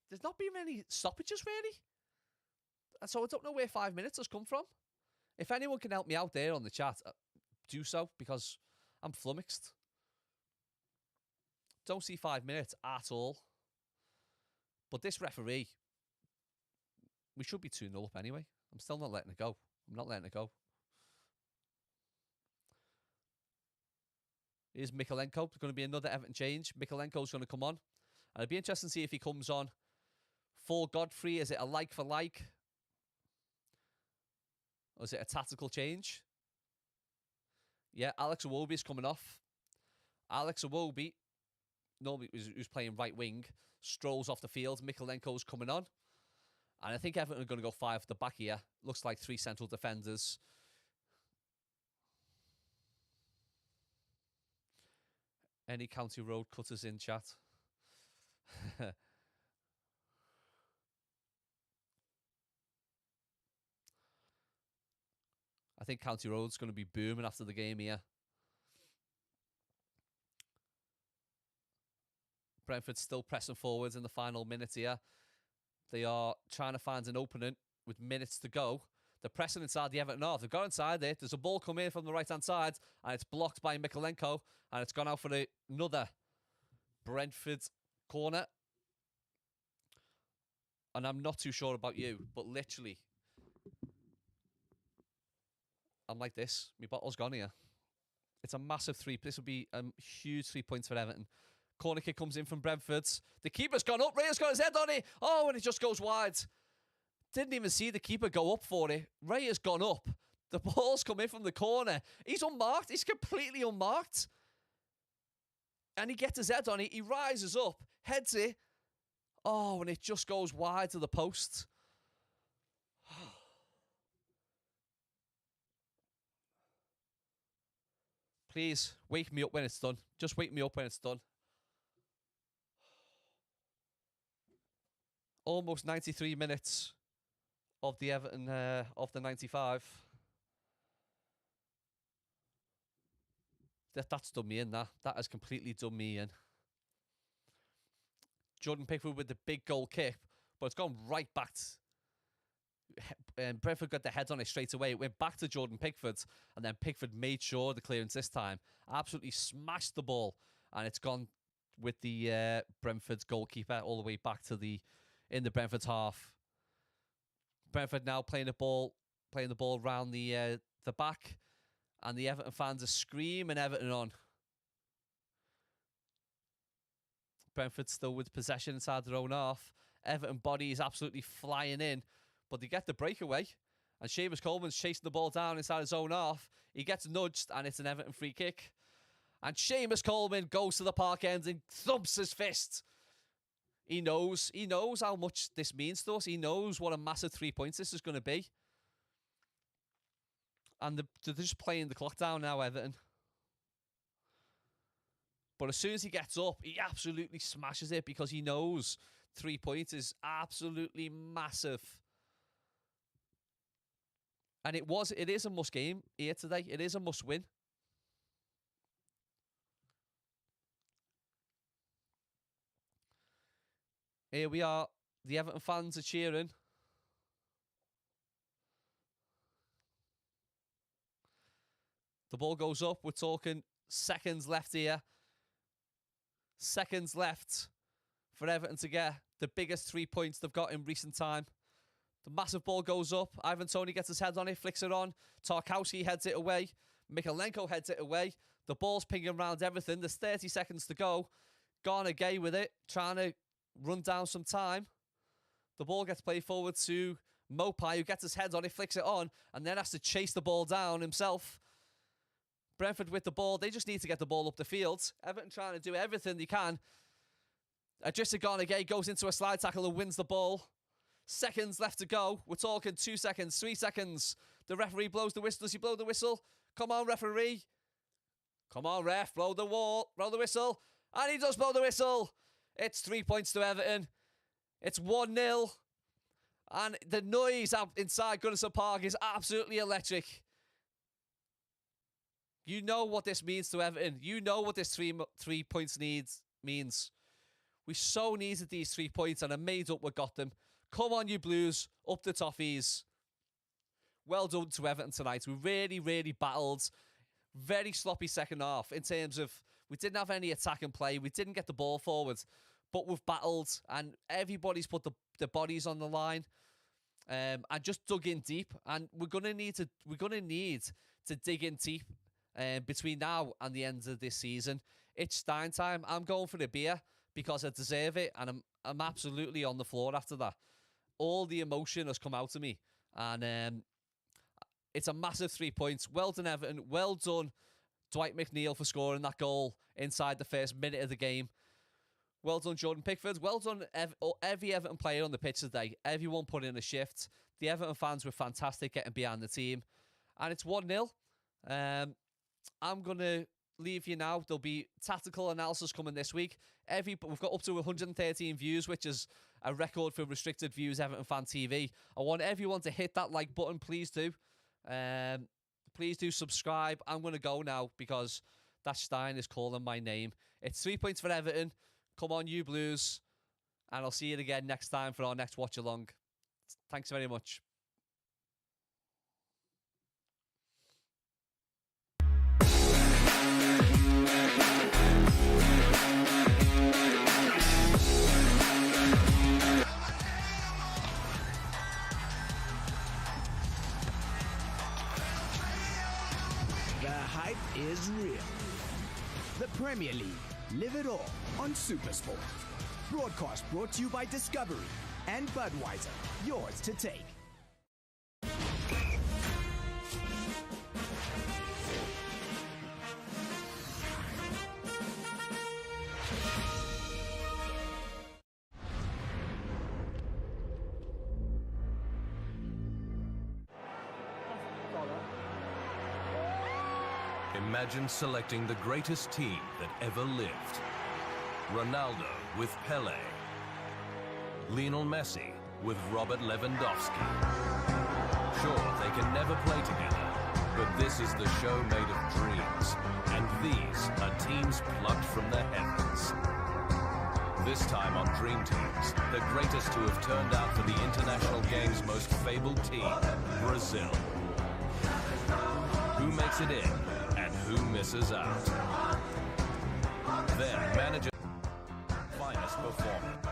There's not been many stoppages, really. So I don't know where 5 minutes has come from. If anyone can help me out there on the chat, do so, because I'm flummoxed. Don't see 5 minutes at all. But this referee, we should be 2-0 up anyway. I'm still not letting it go. I'm not letting it go. Here's Mikolenko. There's going to be another Everton change. Mikolenko's going to come on. And it'd be interesting to see if he comes on for Godfrey. Is it a like for like? Or is it a tactical change? Yeah, Alex Iwobi's coming off. Alex Iwobi, normally who's playing right wing, strolls off the field. Mikolenko's coming on. And I think Everton are going to go 5 at the back here. Looks like 3 central defenders. Any County Road cutters in chat? I think County Road's going to be booming after the game here. Brentford still pressing forwards in the final minute here. They are trying to find an opening with minutes to go. They're pressing inside the Everton half. They've got inside it. There's a ball coming in from the right-hand side, and it's blocked by Mikolenko, and it's gone out for another Brentford corner. And I'm not too sure about you, but literally, I'm like this. My bottle's gone here. It's a massive 3. This will be a huge 3 points for Everton. Corner kick comes in from Brentford. The keeper's gone up. Ray's got his head on it. Oh, and it just goes wide. Didn't even see the keeper go up for it. Ray has gone up. The ball's come in from the corner. He's unmarked. He's completely unmarked. And he gets his head on it. He rises up, heads it. Oh, and it just goes wide to the post. Please, wake me up when it's done. Just wake me up when it's done. Almost 93 minutes of the Everton, of the 95. That's done me in, that. That has completely done me in. Jordan Pickford with the big goal kick, but it's gone right back. Brentford got their heads on it straight away. It went back to Jordan Pickford, and then Pickford made sure the clearance this time. Absolutely smashed the ball, and it's gone with the Brentford's goalkeeper all the way back to in the Brentford's half. Brentford now playing the ball round the back, and the Everton fans are screaming Everton on. Brentford still with possession inside their own half. Everton body is absolutely flying in, but they get the breakaway, and Seamus Coleman's chasing the ball down inside his own half. He gets nudged, and it's an Everton free kick. And Seamus Coleman goes to the park end and thumps his fist. He knows how much this means to us. He knows what a massive 3 points this is going to be. And they're just playing the clock down now, Everton. But as soon as he gets up, he absolutely smashes it because he knows 3 points is absolutely massive. And it is a must game here today. It is a must win. Here we are. The Everton fans are cheering. The ball goes up. We're talking seconds left here. Seconds left for Everton to get the biggest 3 points they've got in recent time. The massive ball goes up. Ivan Toney gets his head on it, flicks it on. Tarkowski heads it away. Mikalenko heads it away. The ball's pinging around everything. There's 30 seconds to go. Garner Gay with it, trying to run down some time. The ball gets played forward to Mopai, who gets his head on it, flicks it on, and then has to chase the ball down himself. Brentford with the ball. They just need to get the ball up the field. Everton trying to do everything they can. Adrissa Garner Gay goes into a slide tackle and wins the ball. Seconds left to go. We're talking 2 seconds, 3 seconds. The referee blows the whistle. Does he blow the whistle? Come on, referee. Come on, ref. Blow the whistle. And he does blow the whistle. It's 3 points to Everton. It's 1-0. And the noise out inside Goodison Park is absolutely electric. You know what this means to Everton. You know what this 3 points means. We so needed these 3 points, and I made up we got them. Come on, you Blues. Up the toffees. Well done to Everton tonight. We really, really battled. Very sloppy second half in terms of we didn't have any attack and play. We didn't get the ball forward, but we've battled, and everybody's put the bodies on the line, and just dug in deep. And we're gonna need to dig in deep between now and the end of this season. It's Stein time. I'm going for the beer because I deserve it, and I'm absolutely on the floor after that. All the emotion has come out of me, and it's a massive 3 points. Well done, Everton. Well done, Dwight McNeil, for scoring that goal inside the first minute of the game. Well done, Jordan Pickford. Well done, every Everton player on the pitch today. Everyone put in a shift. The Everton fans were fantastic getting behind the team. And it's 1-0. I'm going to leave you now. There'll be tactical analysis coming this week. We've got up to 113 views, which is a record for restricted views Everton Fan TV. I want everyone to hit that like button. Please do. Please do subscribe. I'm going to go now because that Stein is calling my name. It's 3 points for Everton. Come on, you Blues. And I'll see you again next time for our next watch along. Thanks very much. The hype is real. The Premier League. Live it all on SuperSport. Broadcast brought to you by Discovery and Budweiser. Yours to take. Imagine selecting the greatest team that ever lived. Ronaldo with Pelé. Lionel Messi with Robert Lewandowski. Sure, they can never play together, but this is the show made of dreams, and these are teams plucked from the heavens. This time on Dream Teams, the greatest to have turned out for the International Game's most fabled team, Brazil. Who makes it in and who misses out? Then manager finest performance.